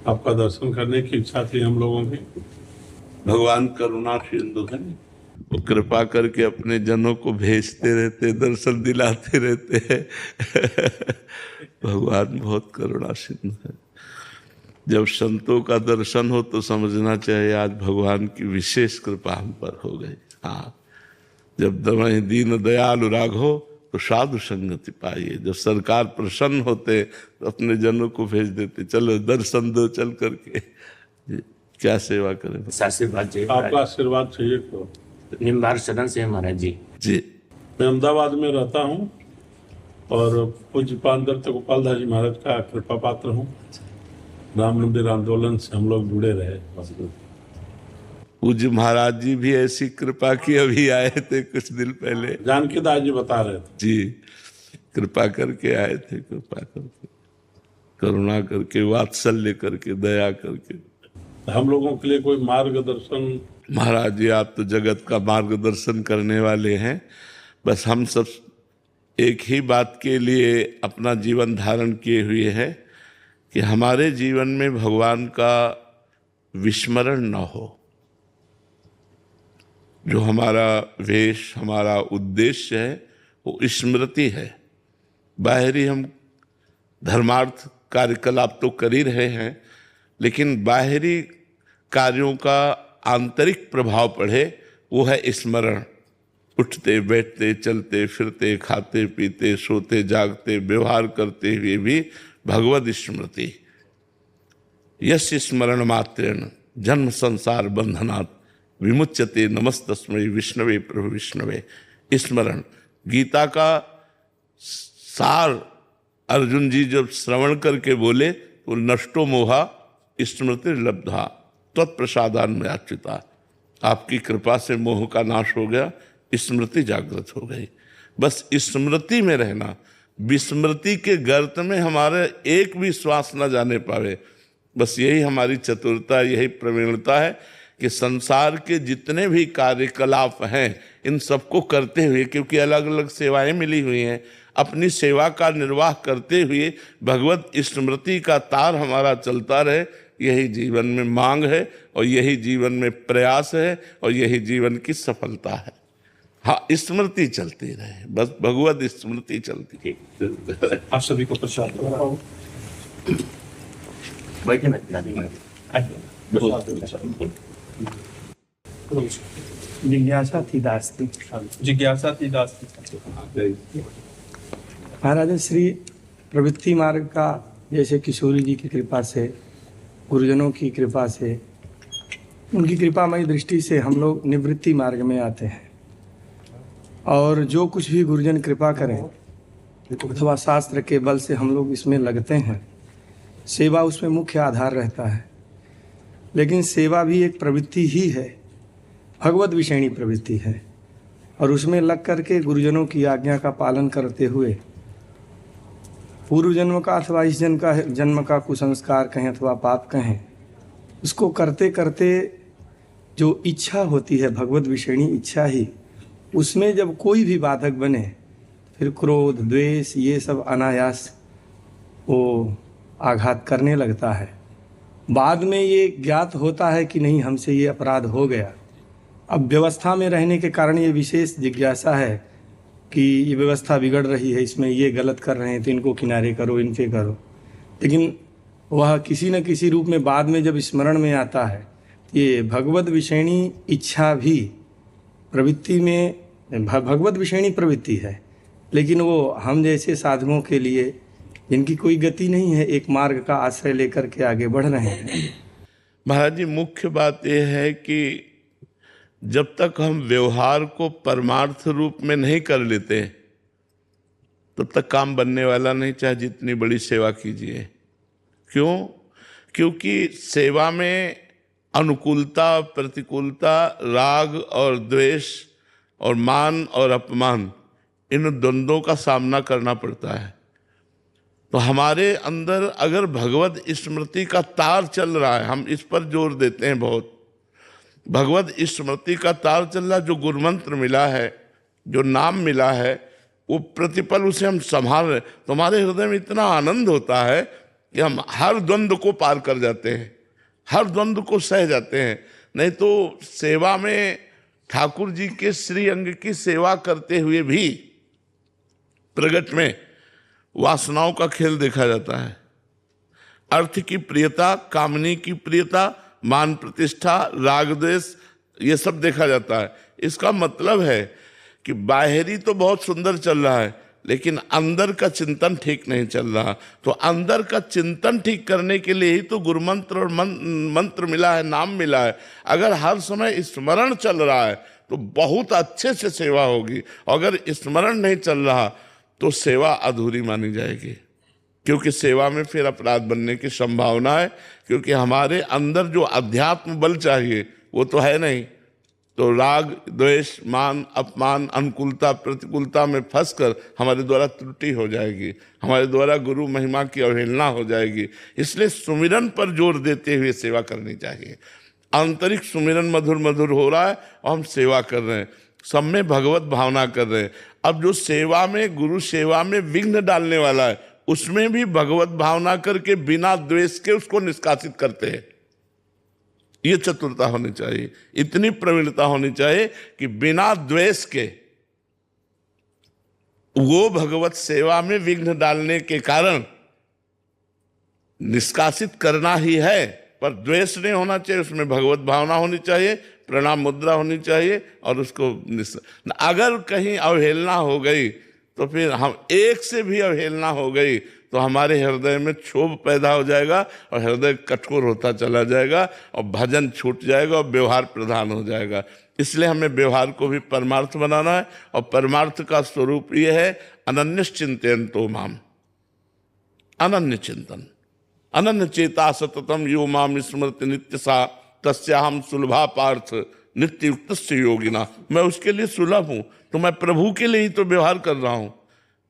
Speaker 6: आपका दर्शन करने की इच्छा थी हम लोगों की।
Speaker 3: भगवान करुणा सिंधु है, वो कृपा करके अपने जनों को भेजते रहते, दर्शन दिलाते रहते हैं। भगवान बहुत करुणा सिंधु है। जब संतों का दर्शन हो तो समझना चाहिए आज भगवान की विशेष कृपा हम पर हो गई। हाँ, जब दमहि दीन दयालु राघो तो साधु संगति पाइए। जब सरकार प्रसन्न होते तो अपने जनों को भेज देते, चलो दर्शन दो चल करके। क्या सेवा करें।
Speaker 7: आशीर्वाद चाहिए,
Speaker 6: आपका आशीर्वाद चाहिए तो
Speaker 7: निम्बार सदन से महाराज जी।
Speaker 3: जी,
Speaker 6: मैं अहमदाबाद में रहता हूँ और पूज्य पांडव गोपाल दास जी महाराज का कृपा पात्र हूँ। राम मंदिर आंदोलन से हम लोग जुड़े रहे।
Speaker 3: पूज्य महाराज जी भी ऐसी कृपा की अभी आए थे कुछ दिन पहले,
Speaker 6: जानकी दास जी बता रहे थे।
Speaker 3: जी, कृपा करके आए थे, कृपा करके, करुणा करके, वात्सल्य करके, दया करके।
Speaker 6: हम लोगों के लिए कोई मार्गदर्शन।
Speaker 3: महाराज जी, आप तो जगत का मार्गदर्शन करने वाले हैं। बस हम सब एक ही बात के लिए अपना जीवन धारण किए हुए हैं कि हमारे जीवन में भगवान का विस्मरण न हो। जो हमारा वेश, हमारा उद्देश्य है, वो स्मृति है। बाहरी हम धर्मार्थ कार्यकलाप तो कर ही रहे हैं, लेकिन बाहरी कार्यों का आंतरिक प्रभाव पड़े, वो है स्मरण। उठते बैठते, चलते फिरते, खाते पीते, सोते जागते, व्यवहार करते हुए भी भगवद स्मृति। यस्य स्मरण मात्रेण जन्म संसार बंधनात् विमुच्यते नमस्तस्मै विष्णवे प्रभु विष्णवे। स्मरण गीता का सार अर्जुन जी जब श्रवण करके बोले तो नष्टो मोहा स्मृति लब्धा तत्प्रसादान्मयाच्युता। आपकी कृपा से मोह का नाश हो गया, स्मृति जागृत हो गई। बस स्मृति में रहना, विस्मृति के गर्त में हमारे एक भी श्वास न जाने पावे। बस यही हमारी चतुरता, यही प्रवीणता है कि संसार के जितने भी कार्यकलाप हैं इन सबको करते हुए, क्योंकि अलग अलग सेवाएं मिली हुई हैं, अपनी सेवा का निर्वाह करते हुए भगवत स्मृति का तार हमारा चलता रहे, यही जीवन में मांग है और यही जीवन में प्रयास है और यही जीवन की सफलता है। हाँ, स्मृति चलती रहे, बस भगवत स्मृति चलती।
Speaker 6: आप सभी को प्रसाद
Speaker 7: बैठे ना दादी।
Speaker 8: जिज्ञासा थी दास थी।
Speaker 2: जिज्ञासा थी दास
Speaker 8: महाराज श्री प्रवृत्ति मार्ग का, जैसे किशोरी जी की कृपा से, गुरुजनों की कृपा से, उनकी कृपामयी दृष्टि से हम लोग निवृत्ति मार्ग में आते हैं। और जो कुछ भी गुरुजन कृपा करें अथवा शास्त्र के बल से हम लोग इसमें लगते हैं। सेवा उसमें मुख्य आधार रहता है, लेकिन सेवा भी एक प्रवृत्ति ही है, भगवत विषयणी प्रवृत्ति है। और उसमें लग करके गुरुजनों की आज्ञा का पालन करते हुए पूर्व जन्म का अथवा इस जन्म का कुसंस्कार कहें अथवा पाप कहें, उसको करते करते जो इच्छा होती है, भगवत विषयणी इच्छा ही, उसमें जब कोई भी बाधक बने, फिर क्रोध, द्वेष, ये सब अनायास वो आघात करने लगता है। बाद में ये ज्ञात होता है कि नहीं, हमसे ये अपराध हो गया। अब व्यवस्था में रहने के कारण ये विशेष जिज्ञासा है कि ये व्यवस्था बिगड़ रही है, इसमें ये गलत कर रहे हैं तो इनको किनारे करो, इनके करो। लेकिन वह किसी न किसी रूप में बाद में जब स्मरण में आता है, ये भगवत विषयणी इच्छा भी प्रवृत्ति में भगवत विषयणी प्रवृत्ति है, लेकिन वो हम जैसे साधकों के लिए जिनकी कोई गति नहीं है, एक मार्ग का आश्रय लेकर के आगे बढ़ रहे हैं।
Speaker 3: महाराज जी, मुख्य बात यह है कि जब तक हम व्यवहार को परमार्थ रूप में नहीं कर लेते तब तक काम बनने वाला नहीं, चाहे जितनी बड़ी सेवा कीजिए। क्यों? क्योंकि सेवा में अनुकूलता, प्रतिकूलता, राग और द्वेष और मान और अपमान, इन द्वंद्वों का सामना करना पड़ता है। तो हमारे अंदर अगर भगवत स्मृति का तार चल रहा है, हम इस पर जोर देते हैं बहुत, भगवत स्मृति का तार चल रहा है, जो गुरुमंत्र मिला है, जो नाम मिला है, वो प्रतिपल उसे हम संभाल रहे, तो हमारे हृदय में इतना आनंद होता है कि हम हर द्वंद्व को पार कर जाते हैं, हर द्वंद्व को सह जाते हैं। नहीं तो सेवा में ठाकुर जी के श्री अंग की सेवा करते हुए भी प्रगट में वासनाओं का खेल देखा जाता है। अर्थ की प्रियता, कामनी की प्रियता, मान प्रतिष्ठा, राग द्वेष, ये सब देखा जाता है। इसका मतलब है कि बाहरी तो बहुत सुंदर चल रहा है, लेकिन अंदर का चिंतन ठीक नहीं चल रहा। तो अंदर का चिंतन ठीक करने के लिए ही तो गुरुमंत्र और मंत्र मिला है, नाम मिला है। अगर हर समय स्मरण चल रहा है तो बहुत अच्छे से सेवा होगी, अगर स्मरण नहीं चल रहा तो सेवा अधूरी मानी जाएगी, क्योंकि सेवा में फिर अपराध बनने की संभावना है, क्योंकि हमारे अंदर जो अध्यात्म बल चाहिए वो तो है नहीं। तो राग, द्वेष, मान, अपमान, अनुकूलता, प्रतिकूलता में फंसकर हमारे द्वारा त्रुटि हो जाएगी, हमारे द्वारा गुरु महिमा की अवहेलना हो जाएगी। इसलिए सुमिरन पर जोर देते हुए सेवा करनी चाहिए। आंतरिक सुमिरन मधुर मधुर हो रहा है और हम सेवा कर रहे हैं, सब में भगवत भावना कर रहे हैं। अब जो सेवा में, गुरु सेवा में विघ्न डालने वाला है, उसमें भी भगवत भावना करके बिना द्वेष के उसको निष्कासित करते हैं। ये चतुरता होनी चाहिए, इतनी प्रवीणता होनी चाहिए कि बिना द्वेष के वो भगवत सेवा में विघ्न डालने के कारण निष्कासित करना ही है, पर द्वेष नहीं होना चाहिए, उसमें भगवत भावना होनी चाहिए, प्रणाम मुद्रा होनी चाहिए। और उसको अगर कहीं अवहेलना हो गई तो फिर हम एक से भी अवहेलना हो गई तो हमारे हृदय में क्षोभ पैदा हो जाएगा और हृदय कठोर होता चला जाएगा और भजन छूट जाएगा और व्यवहार प्रधान हो जाएगा। इसलिए हमें व्यवहार को भी परमार्थ बनाना है, और परमार्थ का स्वरूप ये है अनन्य चिंतयन्तो माम, अनन्य चिंतन, अनन्य चेता सततम यो माम स्मृति नित्य सा तस्याहम सुलभा पार्थ नित्य युक्त योगिना। मैं उसके लिए सुलभ हूँ, तो मैं प्रभु के लिए ही तो व्यवहार कर रहा हूँ,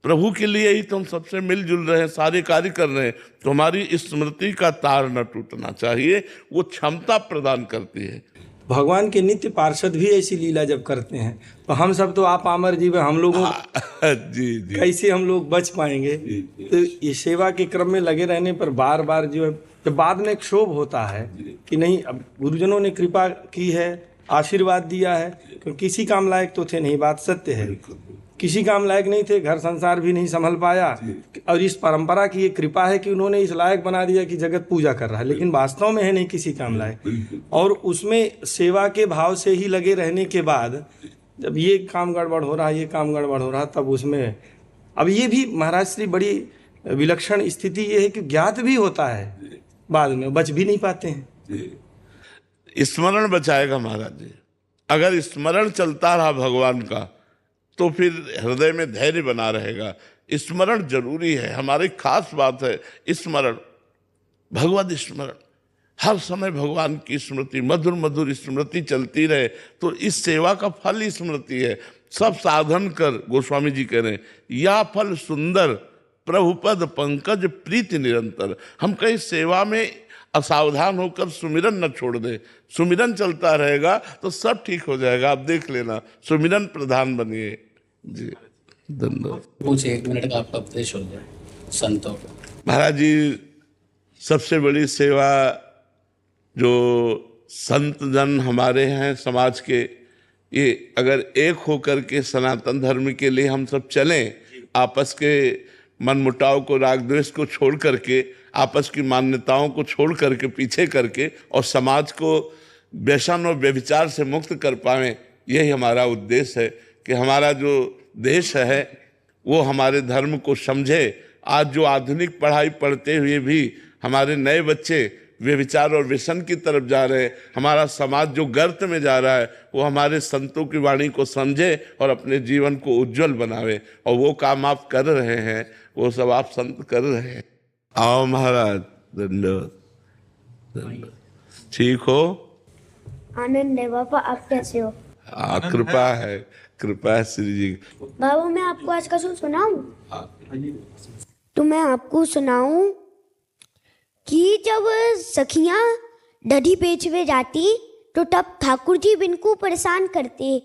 Speaker 3: प्रभु के लिए ही तो हम सबसे मिलजुल रहे हैं, सारे कार्य कर रहे हैं। तो हमारी स्मृति का तार न टूटना चाहिए, वो क्षमता प्रदान करती है।
Speaker 8: भगवान के नित्य पार्षद भी ऐसी लीला जब करते हैं तो हम सब तो आप आमर जीव, हम लोगों
Speaker 3: जी जी,
Speaker 8: कैसे हम लोग बच पाएंगे? तो ये सेवा के क्रम में लगे रहने पर बार बार जो है, जब बाद में क्षोभ होता है कि नहीं, अब गुरुजनों ने कृपा की है, आशीर्वाद दिया है, क्योंकि किसी काम लायक तो थे नहीं, बात सत्य है, किसी काम लायक नहीं थे, घर संसार भी नहीं संभल पाया, और इस परंपरा की ये कृपा है कि उन्होंने इस लायक बना दिया कि जगत पूजा कर रहा है, लेकिन वास्तव में है नहीं किसी काम लायक। और उसमें सेवा के भाव से ही लगे रहने के बाद जब ये काम गड़बड़ हो रहा है, ये काम गड़बड़ हो रहा, तब उसमें अब ये भी महाराज श्री बड़ी विलक्षण स्थिति ये है कि ज्ञात भी होता है, बाद में बच भी नहीं पाते हैं।
Speaker 3: स्मरण बचाएगा महाराज जी। अगर स्मरण चलता रहा भगवान का तो फिर हृदय में धैर्य बना रहेगा। स्मरण जरूरी है, हमारी खास बात है स्मरण, भगवत स्मरण, हर समय भगवान की स्मृति, मधुर मधुर स्मृति चलती रहे तो इस सेवा का फल ही स्मृति है। सब साधन कर, गोस्वामी जी कह रहे हैं, या फल सुंदर प्रभुपद पंकज प्रीति निरंतर। हम कहीं सेवा में असावधान होकर सुमिरन न छोड़ दे। सुमिरन चलता रहेगा तो सब ठीक हो जाएगा। आप देख लेना, सुमिरन प्रधान बनिए जी। धन्यवाद।
Speaker 9: कुछ 1 मिनट का आपका उपदेश हो जाए संतों को।
Speaker 3: महाराज जी, सबसे बड़ी सेवा जो संत जन हमारे हैं समाज के, ये अगर एक होकर के सनातन धर्म के लिए हम सब चलें, आपस के मनमुटाव को, राग द्वेष को छोड़ करके, आपस की मान्यताओं को छोड़ करके, पीछे करके, और समाज को व्यसन और व्यभिचार से मुक्त कर पाएं, यही हमारा उद्देश्य है कि हमारा जो देश है वो हमारे धर्म को समझे। आज जो आधुनिक पढ़ाई पढ़ते हुए भी हमारे नए बच्चे व्यभिचार और व्यसन की तरफ जा रहे हैं, हमारा समाज जो गर्त में जा रहा है, वो हमारे संतों की वाणी को समझे और अपने जीवन को उज्जवल बनावे। और वो काम आप कर रहे हैं, वो सब आप संत कर रहे हैं। आओ महाराज, धन्यवाद धन्यवाद। ठीक हो?
Speaker 10: आनंद है बाबा, आप कैसे हो?
Speaker 3: कृपा है, कृपा है श्री जी।
Speaker 10: बाबा मैं आपको आज का सुनाऊं? तो मैं आपको सुनाऊं कि जब सखियां दही बेचवे जाती तो तब ठाकुर जी बिनको परेशान करते,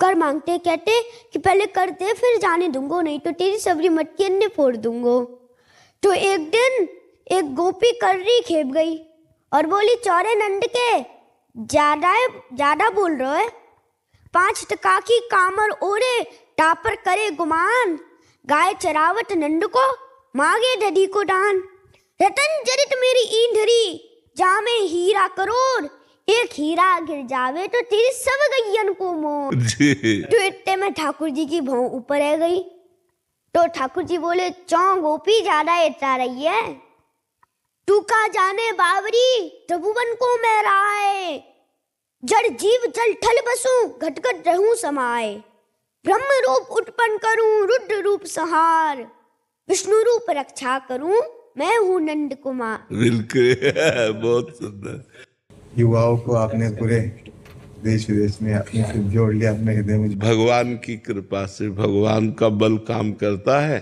Speaker 10: कर मांगते, कहते कि पहले कर दे फिर जाने दूंगो, नहीं तो तेरी सबरी मटकी अन्य फोड़ दूंगो। तो एक दिन एक गोपी कर्री खेप गई और बोली, चौरे नंद के ज्यादा बोल रहे है, 5 टका की कामर ओरे टापर करे गुमान, गाय चरावत नंद को मांगे दधी को दान। रतन जरित मेरी ईंधरी जामे हीरा करोड़, एक हीरा गिर जावे तो तेरी सब गैयन को मोड़। तो इतने में ठाकुर जी की भौं ऊपर आ गई। तो ठाकुर जी बोले, चौ गोपी ज्यादा इतना रही है, तू का जाने बावरी त्रिभुवन को मैं राय, जड़ जीव जल थल बसूं घटघट रहूं समाये, ब्रह्म रूप उत्पन्न करूं रुद्र रूप संहार, विष्णु रूप रक्षा करूं मैं हूं नंद कुमार।
Speaker 3: बिल्कुल, बहुत सुंदर।
Speaker 11: युवाओं को आपने पूरे देश विदेश में अपने से जोड़ लिया अपने हृदय में।
Speaker 3: भगवान की कृपा से भगवान का बल काम करता है,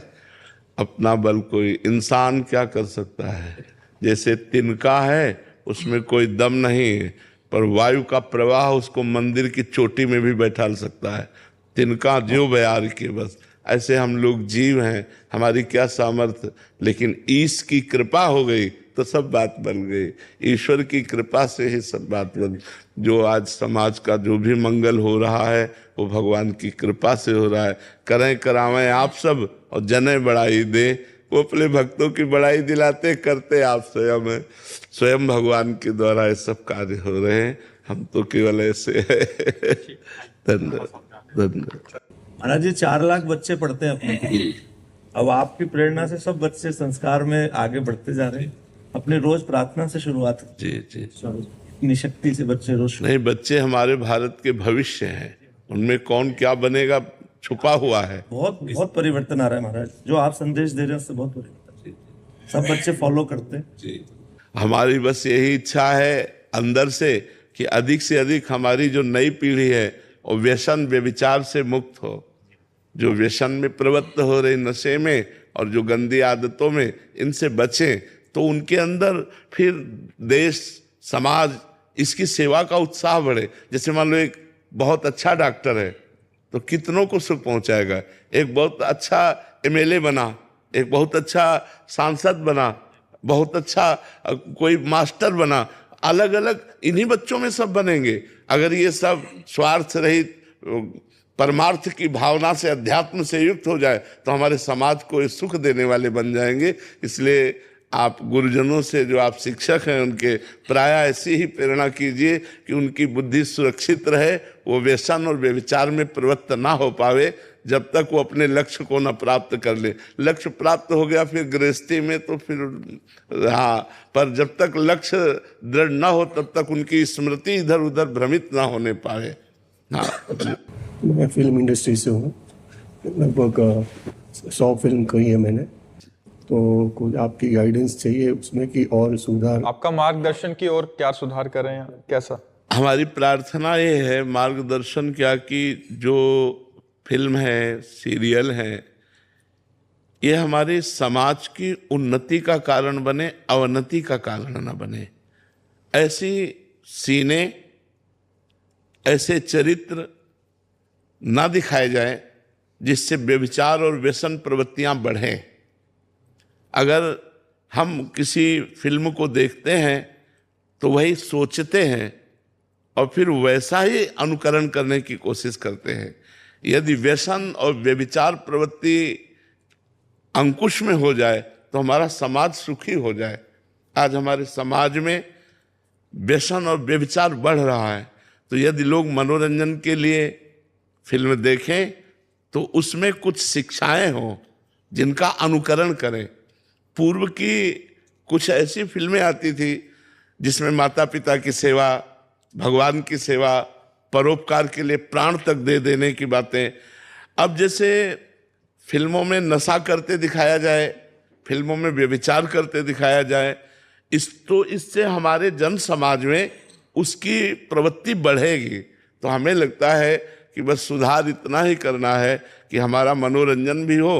Speaker 3: अपना बल कोई इंसान क्या कर सकता है। जैसे तिनका है, उसमें कोई दम नहीं है, पर वायु का प्रवाह उसको मंदिर की चोटी में भी बैठा सकता है। तिनका ज्यों बयार के बस। ऐसे हम लोग जीव हैं, हमारी क्या सामर्थ्य, लेकिन ईश की कृपा हो गई तो सब बात बन गई। ईश्वर की कृपा से ही सब बात बन। जो आज समाज का जो भी मंगल हो रहा है वो भगवान की कृपा से हो रहा है। करें करावें आप सब और जने बड़ाई दे, वो अपने भक्तों की बड़ाई दिलाते, करते आप स्वयं हैं। स्वयं भगवान के द्वारा ये सब कार्य हो रहे हैं, हम तो केवल ऐसे है। धन्यवाद धन्यवाद।
Speaker 12: महाराज जी 4 लाख बच्चे पढ़ते हैं अपने, अब आपकी प्रेरणा से सब बच्चे संस्कार में आगे बढ़ते जा रहे हैं। अपने रोज प्रार्थना से शुरुआत।
Speaker 3: जी जी,
Speaker 12: इतनी शक्ति से बच्चे रोज।
Speaker 3: नहीं, बच्चे हमारे भारत के भविष्य हैं, उनमें कौन क्या बनेगा छुपा हुआ है।
Speaker 12: बहुत बहुत परिवर्तन आ रहा है महाराज, जो आप संदेश दे रहे हैं उससे बहुत परिवर्तन, सब बच्चे फॉलो करते हैं
Speaker 3: जी। हमारी बस यही इच्छा है अंदर से कि अधिक से अधिक हमारी जो नई पीढ़ी है वो व्यसन व्यभिचार से मुक्त हो। जो व्यसन में प्रवृत्त हो रही, नशे में और जो गंदी आदतों में, इनसे बचें तो उनके अंदर फिर देश समाज इसकी सेवा का उत्साह बढ़े। जैसे मान लो एक बहुत अच्छा डॉक्टर है तो कितनों को सुख पहुंचाएगा, एक बहुत अच्छा एमएलए बना, एक बहुत अच्छा सांसद बना, बहुत अच्छा कोई मास्टर बना, अलग अलग इन्हीं बच्चों में सब बनेंगे। अगर ये सब स्वार्थ रहित परमार्थ की भावना से, अध्यात्म से युक्त हो जाए तो हमारे समाज को सुख देने वाले बन जाएंगे। इसलिए आप गुरुजनों से, जो आप शिक्षक हैं, उनके प्राय ऐसी ही प्रेरणा कीजिए कि उनकी बुद्धि सुरक्षित रहे, वो व्यसन और व्यभिचार में प्रवृत्त ना हो पावे जब तक वो अपने लक्ष्य को न प्राप्त कर ले। लक्ष्य प्राप्त हो गया फिर गृहस्थी में तो फिर हाँ, पर जब तक लक्ष्य दृढ़ ना हो तब तक उनकी स्मृति इधर उधर भ्रमित ना होने पाए। हाँ,
Speaker 8: मैं फिल्म इंडस्ट्री से हूँ, लगभग 100 फिल्म कही है मैंने, तो कुछ आपकी गाइडेंस चाहिए उसमें कि और सुधार।
Speaker 1: आपका मार्गदर्शन की ओर क्या सुधार कर रहे हैं, कैसा?
Speaker 3: हमारी प्रार्थना ये है, मार्गदर्शन क्या, कि जो फिल्म है, सीरियल है, ये हमारे समाज की उन्नति का कारण बने, अवनति का कारण न बने। ऐसी सीने, ऐसे चरित्र ना दिखाए जाए जिससे व्यभिचार और व्यसन प्रवृत्तियां बढ़ें। अगर हम किसी फिल्म को देखते हैं तो वही सोचते हैं और फिर वैसा ही अनुकरण करने की कोशिश करते हैं। यदि व्यसन और व्यभिचार प्रवृत्ति अंकुश में हो जाए तो हमारा समाज सुखी हो जाए। आज हमारे समाज में व्यसन और व्यभिचार बढ़ रहा है, तो यदि लोग मनोरंजन के लिए फिल्म देखें तो उसमें कुछ शिक्षाएं हों जिनका अनुकरण करें। पूर्व की कुछ ऐसी फिल्में आती थी जिसमें माता पिता की सेवा, भगवान की सेवा, परोपकार के लिए प्राण तक दे देने की बातें। अब जैसे फिल्मों में नशा करते दिखाया जाए, फिल्मों में व्यभिचार करते दिखाया जाए, इससे हमारे जन समाज में उसकी प्रवृत्ति बढ़ेगी। तो हमें लगता है कि बस सुधार इतना ही करना है कि हमारा मनोरंजन भी हो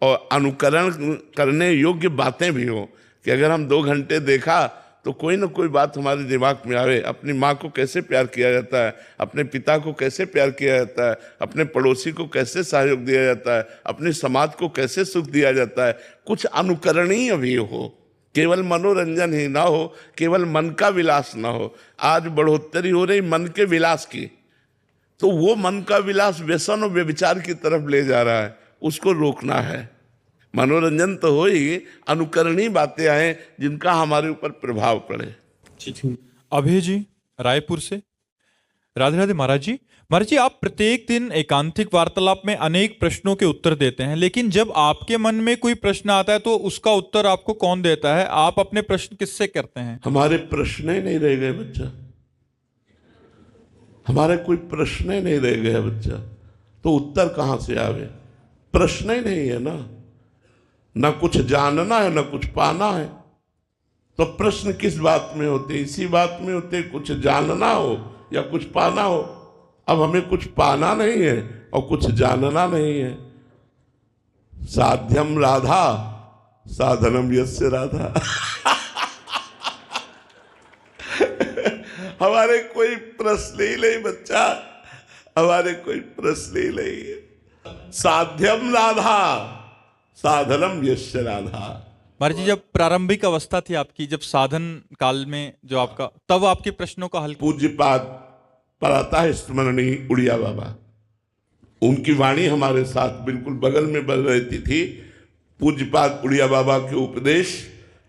Speaker 3: और अनुकरण करने योग्य बातें भी हो, कि अगर हम 2 घंटे देखा तो कोई ना कोई बात हमारे दिमाग में आवे। अपनी माँ को कैसे प्यार किया जाता है, अपने पिता को कैसे प्यार किया जाता है, अपने पड़ोसी को कैसे सहयोग दिया जाता है, अपने समाज को कैसे सुख दिया जाता है, कुछ अनुकरणीय भी हो, केवल मनोरंजन ही ना हो, केवल मन का विलास ना हो। आज बढ़ोतरी हो रही मन के विलास की, तो वो मन का विलास व्यसन और व्यभिचार की तरफ ले जा रहा है, उसको रोकना है। मनोरंजन तो हो ही, अनुकरणीय बातें आए जिनका हमारे ऊपर प्रभाव पड़े।
Speaker 2: अभय जी रायपुर से। राधे राधे महाराज जी। महाराज जी, आप प्रत्येक दिन एकांतिक वार्तालाप में अनेक प्रश्नों के उत्तर देते हैं, लेकिन जब आपके मन में कोई प्रश्न आता है तो उसका उत्तर आपको कौन देता है? आप अपने प्रश्न किससे करते हैं?
Speaker 3: हमारे प्रश्न ही नहीं रह गए बच्चा, हमारे कोई प्रश्न ही नहीं रह गया बच्चा, तो उत्तर कहां से आवे? प्रश्न ही नहीं है ना कुछ जानना है ना कुछ पाना है, तो प्रश्न किस बात में होते? इसी बात में होते, कुछ जानना हो या कुछ पाना हो। अब हमें कुछ पाना नहीं है और कुछ जानना नहीं है। साध्यम राधा साधनम यस्य राधा। हमारे कोई प्रश्न ही नहीं बच्चा, हमारे कोई प्रश्न ही नहीं है। साध्यम राधा साधनम यस्य राधा।
Speaker 2: महाराज जी, जब प्रारंभिक अवस्था थी आपकी, जब साधन काल में जो आपका, तब आपके प्रश्नों का हल?
Speaker 3: पूज्यपाद पढ़ाता है स्मरणीय उड़िया बाबा, उनकी वाणी हमारे साथ बिल्कुल बगल में बल रहती थी। पूज्यपाद उड़िया बाबा के उपदेश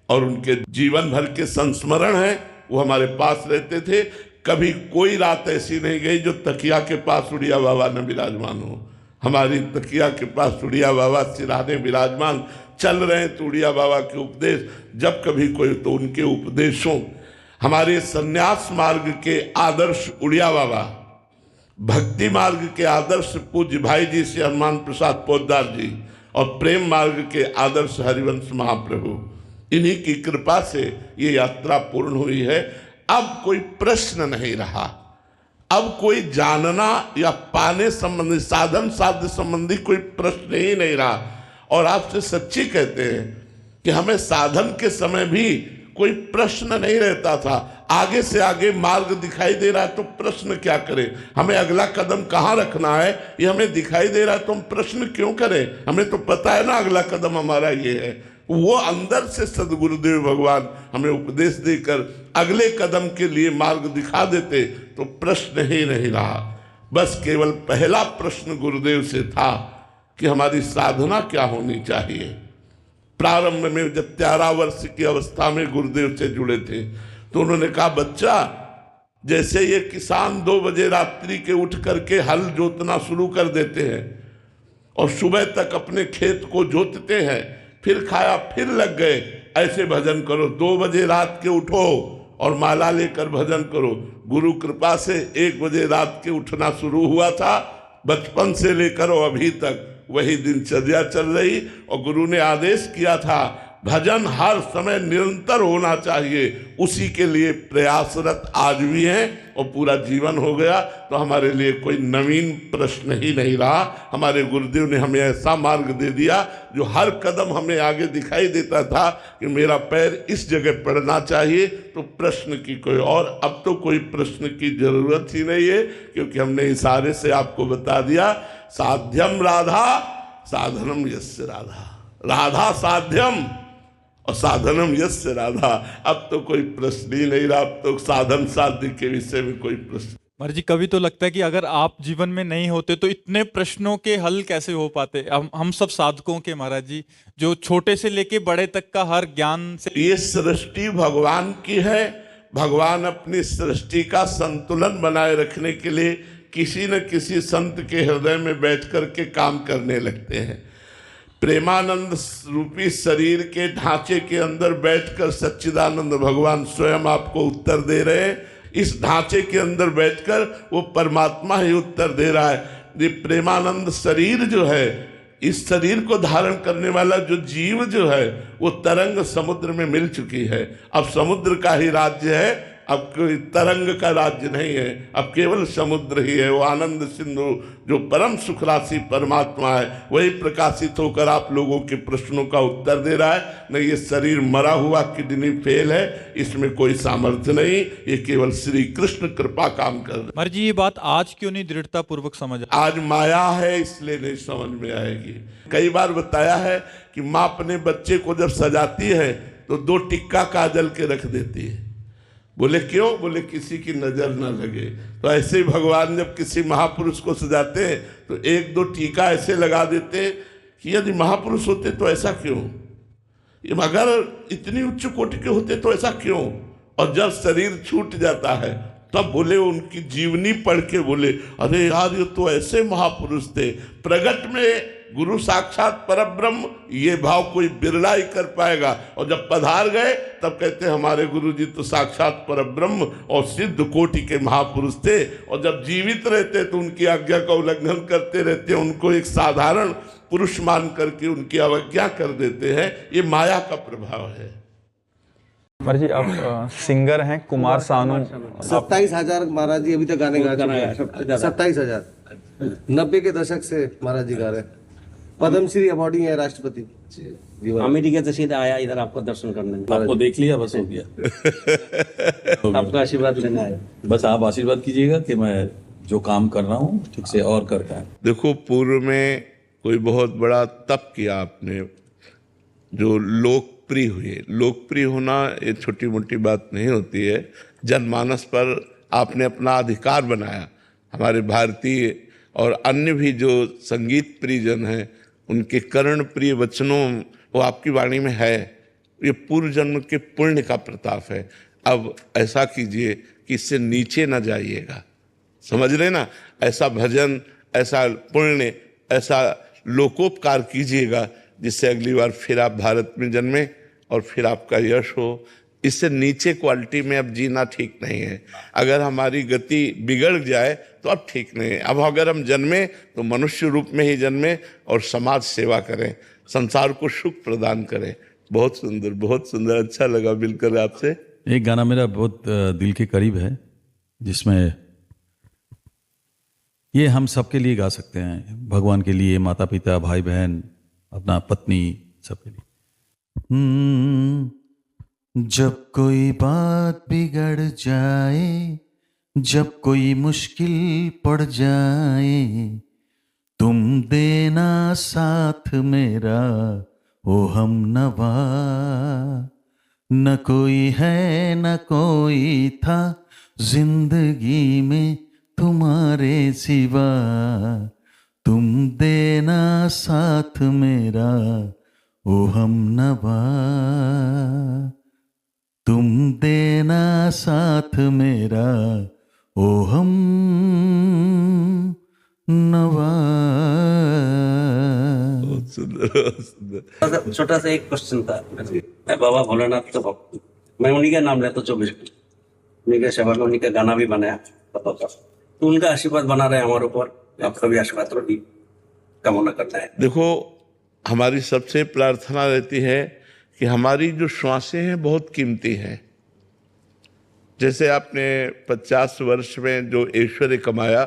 Speaker 3: और उनके जीवन भर के संस्मरण है, वो हमारे पास रहते थे। कभी कोई रात ऐसी नहीं गई जो तकिया के पास उड़िया बाबा न विराजमान हो। हमारी तकिया के पास उड़िया बाबा सिराने विराजमान, चल रहे हैं तो उड़िया बाबा के उपदेश, जब कभी कोई तो उनके उपदेशों। हमारे सन्यास मार्ग के आदर्श उड़िया बाबा, भक्ति मार्ग के आदर्श पूज्य भाई जी से हनुमान प्रसाद पोद्दार जी, और प्रेम मार्ग के आदर्श हरिवंश महाप्रभु, इन्हीं की कृपा से ये यात्रा पूर्ण हुई है। अब कोई प्रश्न नहीं रहा, अब कोई जानना या पाने संबंधी, साधन साध्य संबंधी कोई प्रश्न ही नहीं रहा। और आपसे सच्ची कहते हैं कि हमें साधन के समय भी कोई प्रश्न नहीं रहता था। आगे से आगे मार्ग दिखाई दे रहा है तो प्रश्न क्या करें? हमें अगला कदम कहाँ रखना है ये हमें दिखाई दे रहा है तो हम प्रश्न क्यों करें? हमें तो पता है ना अगला कदम हमारा ये है। वो अंदर से सदगुरुदेव भगवान हमें उपदेश देकर अगले कदम के लिए मार्ग दिखा देते तो प्रश्न ही नहीं रहा। बस केवल पहला प्रश्न गुरुदेव से था कि हमारी साधना क्या होनी चाहिए। प्रारंभ में जब 13 वर्ष की अवस्था में गुरुदेव से जुड़े थे तो उन्होंने कहा, बच्चा जैसे ये किसान 2 बजे रात्रि के उठ करके हल जोतना शुरू कर देते हैं और सुबह तक अपने खेत को जोतते हैं, फिर खाया फिर लग गए, ऐसे भजन करो। 2 बजे रात के उठो और माला लेकर भजन करो। गुरु कृपा से 1 बजे रात के उठना शुरू हुआ था, बचपन से लेकर अभी तक वही दिनचर्या चल रही। और गुरु ने आदेश किया था भजन हर समय निरंतर होना चाहिए, उसी के लिए प्रयासरत आज भी हैं और पूरा जीवन हो गया। तो हमारे लिए कोई नवीन प्रश्न ही नहीं रहा। हमारे गुरुदेव ने हमें ऐसा मार्ग दे दिया जो हर कदम हमें आगे दिखाई देता था कि मेरा पैर इस जगह पड़ना चाहिए, तो प्रश्न की कोई और अब तो कोई प्रश्न की जरूरत ही नहीं है, क्योंकि हमने इशारे से आपको बता दिया साध्यम राधा साधनम यस्य राधा, राधा साध्यम और साधनम यस्य राधा। अब तो कोई प्रश्न ही नहीं रहा, अब तो साधन साध्य के विषय में कोई प्रश्न।
Speaker 2: महाराज जी, कभी तो लगता है कि अगर आप जीवन में नहीं होते तो इतने प्रश्नों के हल कैसे हो पाते। हम सब साधकों के महाराज जी, जो छोटे से लेके बड़े तक का हर ज्ञान से।
Speaker 3: ये सृष्टि भगवान की है। भगवान अपनी सृष्टि का संतुलन बनाए रखने के लिए किसी न किसी संत के हृदय में बैठ कर के काम करने लगते हैं। प्रेमानंद रूपी शरीर के ढांचे के अंदर बैठकर सच्चिदानंद भगवान स्वयं आपको उत्तर दे रहे हैं। इस ढांचे के अंदर बैठकर वो परमात्मा ही उत्तर दे रहा है। ये प्रेमानंद शरीर जो है, इस शरीर को धारण करने वाला जो जीव जो है, वो तरंग समुद्र में मिल चुकी है। अब समुद्र का ही राज्य है, अब कोई तरंग का राज्य नहीं है, अब केवल समुद्र ही है। वो आनंद सिंधु जो परम सुख राशि परमात्मा है, वही प्रकाशित होकर आप लोगों के प्रश्नों का उत्तर दे रहा है। नहीं, ये शरीर मरा हुआ किडनी फेल है, इसमें कोई सामर्थ्य नहीं, ये केवल श्री कृष्ण कृपा काम कर रहे।
Speaker 2: महाराज जी, ये बात आज क्यों नहीं दृढ़ता पूर्वक समझ?
Speaker 3: आज माया है इसलिए नहीं समझ में आएगी। कई बार बताया है कि माँ अपने बच्चे को जब सजाती है तो 2 टिक्का काजल के रख देती है। बोले क्यों? बोले किसी की नजर न लगे। तो ऐसे ही भगवान जब किसी महापुरुष को सजाते हैं तो 1-2 टीका ऐसे लगा देते हैं कि यदि महापुरुष होते तो ऐसा क्यों, अगर इतनी उच्च कोटि के होते तो ऐसा क्यों। और जब शरीर छूट जाता है तब बोले, उनकी जीवनी पढ़ के बोले, अरे यार ये तो ऐसे महापुरुष थे। प्रगट में गुरु साक्षात परब्रह्म, ये भाव कोई बिरला ही कर पाएगा। और जब पधार गए तब कहते हमारे गुरु जी तो साक्षात परब्रह्म और सिद्ध कोटि के महापुरुष थे। और जब जीवित रहते तो उनकी आज्ञा का उल्लंघन करते रहते, उनको एक साधारण पुरुष मान करके उनकी अवज्ञा कर देते हैं। ये माया का प्रभाव है।
Speaker 1: महाराज जी, आप सिंगर हैं, कुमार सानू।
Speaker 13: 27,000 महाराज जी अभी तक गाने गा चुके हैं। 27,000 90 के दशक से महाराज जी गा रहे हैं। पद्मश्री अवार्डी है राष्ट्रपति।
Speaker 7: अमेरिका से सीधा आया इधर आपको दर्शन करने।
Speaker 12: आपको देख लिया, बस हो गया।
Speaker 7: आपका आशीर्वाद लेना है।
Speaker 12: बस आप आशीर्वाद कीजिएगा कि मैं जो काम कर रहा हूँ ठीक से और कर पाए।
Speaker 3: देखो, पूर्व में कोई बहुत बड़ा तप किया आपने जो लोकप्रिय हुए। लोकप्रिय होना ये छोटी मोटी बात नहीं होती है। जनमानस पर आपने अपना अधिकार बनाया। हमारे भारतीय और अन्य भी जो संगीत प्रिय जन हैं, उनके कर्ण प्रिय वचनों वो आपकी वाणी में है। ये पूर्व जन्म के पुण्य का प्रताप है। अब ऐसा कीजिए कि इससे नीचे ना जाइएगा, समझ रहे ना। ऐसा भजन, ऐसा पुण्य, ऐसा लोकोपकार कीजिएगा जिससे अगली बार फिर आप भारत में जन्मे और फिर आपका यश हो। इससे नीचे क्वालिटी में अब जीना ठीक नहीं है। अगर हमारी गति बिगड़ जाए तो अब ठीक नहीं है। अब अगर हम जन्मे तो मनुष्य रूप में ही जन्मे और समाज सेवा करें, संसार को सुख प्रदान करें। बहुत सुंदर, बहुत सुंदर, अच्छा लगा मिलकर आपसे।
Speaker 14: एक गाना मेरा बहुत दिल के करीब है, जिसमें ये हम सबके लिए गा सकते हैं, भगवान के लिए, माता पिता, भाई बहन, अपना पत्नी, सबके लिए। जब कोई बात बिगड़ जाए, जब कोई मुश्किल पड़ जाए, तुम देना साथ मेरा ओ हम नवा। न कोई है न कोई था जिंदगी में तुम्हारे सिवा, तुम देना साथ मेरा ओ हम नवा, तुम देना साथ मेरा ओ हम नवा।
Speaker 7: छोटा सा एक क्वेश्चन था। मैं बाबा भोलेनाथ का भक्त, मैं उन्हीं का नाम लेता 24 उन्हीं का सेवा में, उन्हीं का गाना भी बनाया। तो उनका आशीर्वाद बना रहे हमारे ऊपर, आपका भी आशीर्वाद भी कामना करता है।
Speaker 3: देखो, हमारी सबसे प्रार्थना रहती है कि हमारी जो श्वासें हैं बहुत कीमती हैं। जैसे आपने 50 वर्ष में जो ऐश्वर्य कमाया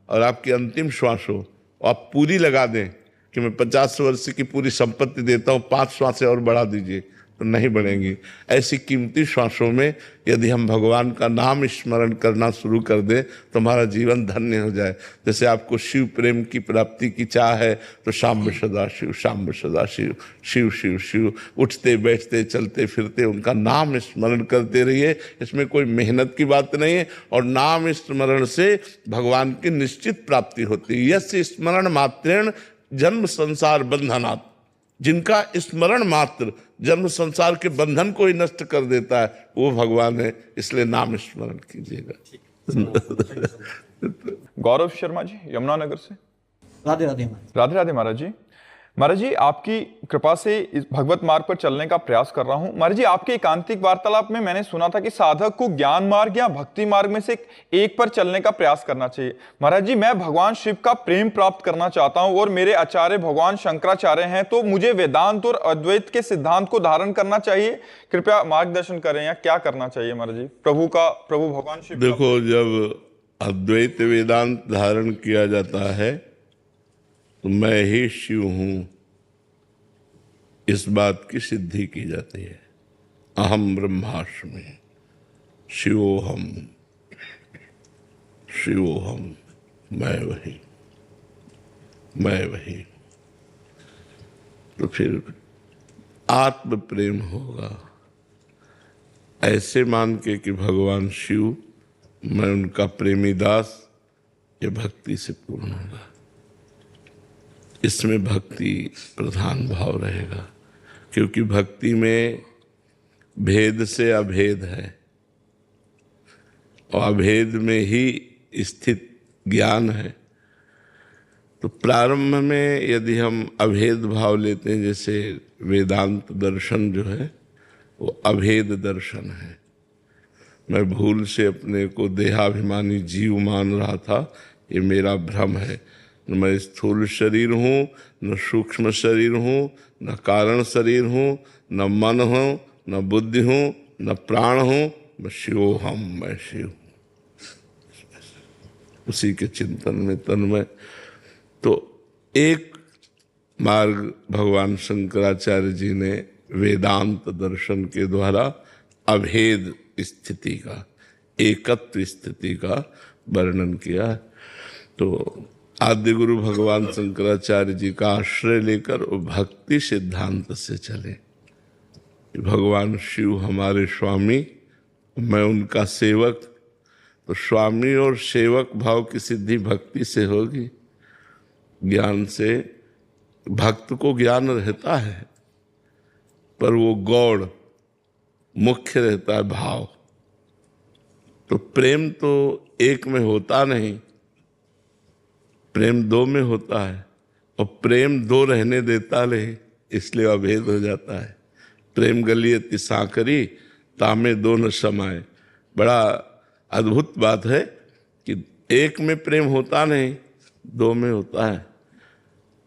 Speaker 3: और आपकी अंतिम श्वास हो, आप पूरी लगा दें कि मैं 50 वर्ष की पूरी संपत्ति देता हूँ, 5 श्वासें और बढ़ा दीजिए, तो नहीं बढ़ेंगी। ऐसी कीमती श्वासों में यदि हम भगवान का नाम स्मरण करना शुरू कर दें तो हमारा जीवन धन्य हो जाए। जैसे आपको शिव प्रेम की प्राप्ति की चाह है तो शाम्ब सदा शिव, शाम्ब सदा शिव, शिव शिव शिव, उठते बैठते चलते फिरते उनका नाम स्मरण करते रहिए। इसमें कोई मेहनत की बात नहीं है और नाम स्मरण से भगवान की निश्चित प्राप्ति होती है। यस्य स्मरण मात्रेण जन्म संसार बंधनात्, जिनका स्मरण मात्र जन्म संसार के बंधन को ही नष्ट कर देता है वो भगवान है। इसलिए नाम स्मरण कीजिएगा।
Speaker 1: गौरव शर्मा जी यमुनानगर से।
Speaker 15: राधे राधे
Speaker 1: राधे राधे महाराज जी। महाराज जी आपकी कृपा से इस भगवत मार्ग पर चलने का प्रयास कर रहा हूं। महाराज जी आपके एकांतिक वार्तालाप में मैंने सुना था कि साधक को ज्ञान मार्ग या भक्ति मार्ग में से एक पर चलने का प्रयास करना चाहिए। महाराज जी मैं भगवान शिव का प्रेम प्राप्त करना चाहता हूं और मेरे आचार्य भगवान शंकराचार्य हैं, तो मुझे वेदांत और अद्वैत के सिद्धांत को धारण करना चाहिए? कृपया मार्गदर्शन करें, या क्या करना चाहिए महाराज जी? प्रभु भगवान शिव।
Speaker 3: देखो, जब अद्वैत वेदांत धारण किया जाता है तो मैं ही शिव हूं, इस बात की सिद्धि की जाती है। अहम ब्रह्मास्मि शिवोहम, शिवोहम, मैं वही, मैं वही। तो फिर आत्म प्रेम होगा, ऐसे मान के कि भगवान शिव, मैं उनका प्रेमी दास, ये भक्ति से पूर्ण होगा। इसमें भक्ति प्रधान भाव रहेगा, क्योंकि भक्ति में भेद से अभेद है और अभेद में ही स्थित ज्ञान है। तो प्रारंभ में यदि हम अभेद भाव लेते हैं, जैसे वेदांत दर्शन जो है वो अभेद दर्शन है। मैं भूल से अपने को देहाभिमानी जीव मान रहा था, ये मेरा भ्रम है। न मैं स्थूल शरीर हूँ, न सूक्ष्म शरीर हूँ, न कारण शरीर हूँ, न मन हूँ, न बुद्धि हूँ, न प्राण हूँ, मैं शिवोहम, मैं शिव। उसी के चिंतन में तन्मय। तो एक मार्ग भगवान शंकराचार्य जी ने वेदांत दर्शन के द्वारा अभेद स्थिति का, एकत्व स्थिति का वर्णन किया। तो आद्य गुरु भगवान शंकराचार्य जी का आश्रय लेकर वो भक्ति सिद्धांत से चले। भगवान शिव हमारे स्वामी, मैं उनका सेवक। तो स्वामी और सेवक भाव की सिद्धि भक्ति से होगी। ज्ञान से भक्त को ज्ञान रहता है, पर वो गौड़ मुख्य रहता है भाव। तो प्रेम तो एक में होता नहीं, प्रेम दो में होता है, और प्रेम दो रहने देता नहीं, इसलिए अभेद हो जाता है। प्रेम गलियति सांकरी तामे दो न समाए। बड़ा अद्भुत बात है कि एक में प्रेम होता नहीं, दो में होता है।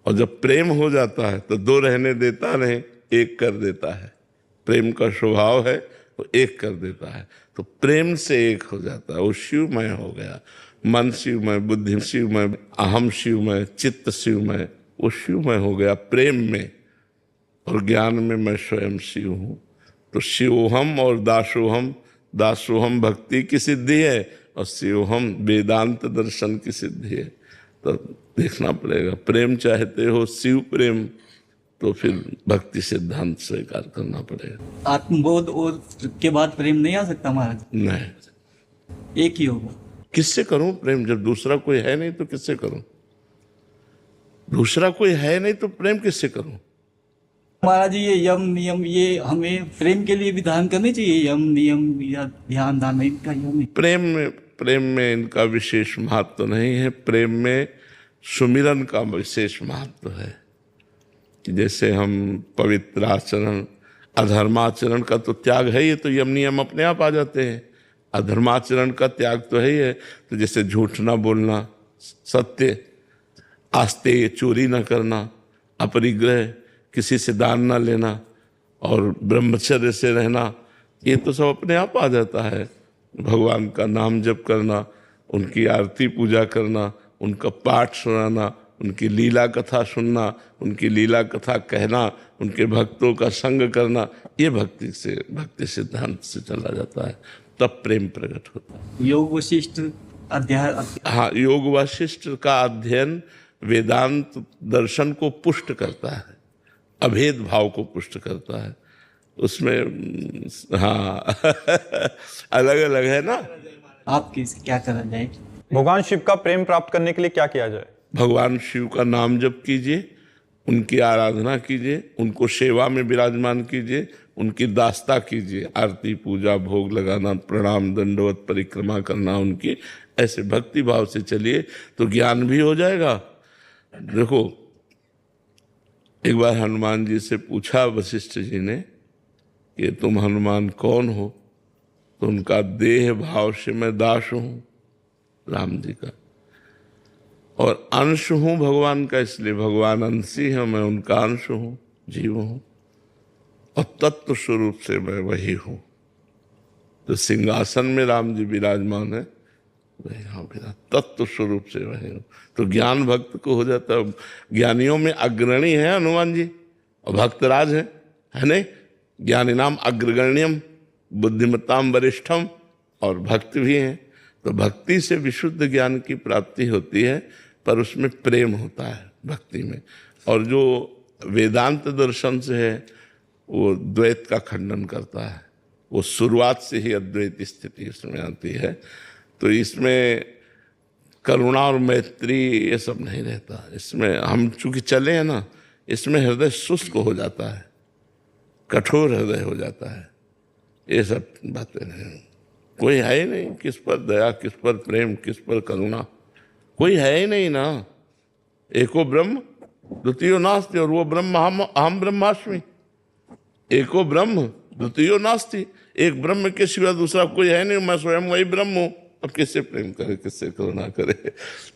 Speaker 3: और जब प्रेम हो जाता है तो दो रहने देता नहीं, एक कर देता है। प्रेम का स्वभाव है वो एक कर देता है। तो प्रेम से एक हो जाता है, वो शिवमय हो गया। मन शिवमय, बुद्धि शिवमय, अहम शिवमय, चित्त शिवमय, वो शिवमय हो गया प्रेम में। और ज्ञान में मैं स्वयं शिव हूँ। तो शिवोहम और दासोहम, दासोहम भक्ति की सिद्धि है और शिवोहम वेदांत दर्शन की सिद्धि है। तो देखना पड़ेगा, प्रेम चाहते हो शिव प्रेम, तो फिर भक्ति सिद्धांत स्वीकार करना पड़ेगा।
Speaker 15: आत्मबोध और के बाद प्रेम नहीं आ सकता महाराज?
Speaker 3: नहीं,
Speaker 15: एक ही होगा।
Speaker 3: किससे करूं प्रेम? जब दूसरा कोई है नहीं तो किससे करूं? दूसरा कोई है नहीं तो प्रेम किससे करूं?
Speaker 15: महाराज जी ये यम नियम, ये हमें प्रेम के लिए विधान करने चाहिए। यम नियम या ध्यान दान में इनका यम नहीं।
Speaker 3: प्रेम में इनका विशेष महत्व नहीं है। प्रेम में सुमिरन का विशेष महत्व है। कि जैसे हम पवित्र आचरण, अधर्माचरण का तो त्याग है ही, तो यम नियम अपने आप आ जाते हैं। अधर्माचरण का त्याग तो है ही है। तो जैसे झूठ ना बोलना, सत्य, आस्तेय, चोरी ना करना, अपरिग्रह, किसी से दान ना लेना, और ब्रह्मचर्य से रहना, ये तो सब अपने आप आ जाता है। भगवान का नाम जप करना, उनकी आरती पूजा करना, उनका पाठ सुनाना, उनकी लीला कथा सुनना, उनकी लीला कथा कहना, उनके भक्तों का संग करना, ये भक्ति सिद्धांत से चला जाता है, तब प्रेम प्रकट होता है।
Speaker 15: योग वशिष्ठ अध्ययन,
Speaker 3: हाँ, योग वशिष्ठ का अध्ययन वेदांत दर्शन को पुष्ट करता है, अभेद भाव को पुष्ट करता है। उसमें हाँ अलग अलग है ना।
Speaker 15: आप क्या करा जाए?
Speaker 1: भगवान शिव का प्रेम प्राप्त करने के लिए क्या किया जाए?
Speaker 3: भगवान शिव का नाम जप कीजिए, उनकी आराधना कीजिए, उनको सेवा में विराजमान कीजिए, उनकी दास्ता कीजिए, आरती पूजा भोग लगाना, प्रणाम दंडवत परिक्रमा करना उनकी, ऐसे भक्ति भाव से चलिए तो ज्ञान भी हो जाएगा। देखो, एक बार हनुमान जी से पूछा वशिष्ठ जी ने कि तुम हनुमान कौन हो, तो उनका देह भाव से मैं दास हूं राम जी का, और अंश हूं भगवान का, इसलिए भगवान अंशी है, मैं उनका अंश हूं, जीव हूं, और तत्व स्वरूप से मैं वही हूं। तो सिंहासन में राम जी विराजमान है, वही हाँ मेरा तत्व स्वरूप से वही हूं। तो ज्ञान भक्त को हो जाता है। ज्ञानियों में अग्रणी है हनुमान जी और भक्तराज है नहीं? ज्ञानी नाम अग्रगण्यम बुद्धिमत्ताम वरिष्ठम, और भक्त भी हैं। तो भक्ति से विशुद्ध ज्ञान की प्राप्ति होती है, पर उसमें प्रेम होता है भक्ति में। और जो वेदांत दर्शन से है वो द्वैत का खंडन करता है, वो शुरुआत से ही अद्वैत स्थिति उसमें आती है। तो इसमें करुणा और मैत्री ये सब नहीं रहता। इसमें हम चूंकि चले हैं ना, इसमें हृदय शुष्क हो जाता है, कठोर हृदय हो जाता है, ये सब बातें नहीं। कोई है ही नहीं, किस पर दया, किस पर प्रेम, किस पर करुणा, कोई है ही नहीं ना। एको ब्रह्म द्वितीयो नास्ति, और वो ब्रह्म अहम ब्रह्मास्मि। एको ब्रह्म द्वितीयो नास्ति, एक ब्रह्म के सिवा दूसरा कोई है नहीं, मैं स्वयं वही ब्रह्म हूँ। अब किससे प्रेम करे, किससे करुणा करे?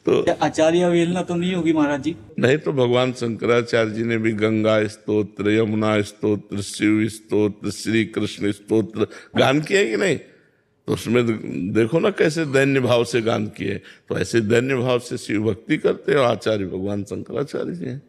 Speaker 3: तो
Speaker 15: आचार्य अवहेलना तो नहीं होगी महाराज जी?
Speaker 3: नहीं, तो भगवान शंकराचार्य जी ने भी गंगा स्तोत्र, यमुना स्तोत्र, शिव स्तोत्र, श्री कृष्ण स्तोत्र गान किए कि नहीं? तो उसमें देखो ना कैसे दैन्य भाव से गान किए। तो ऐसे दैन्य भाव से शिव भक्ति करते हैं आचार्य भगवान शंकराचार्य जी हैं।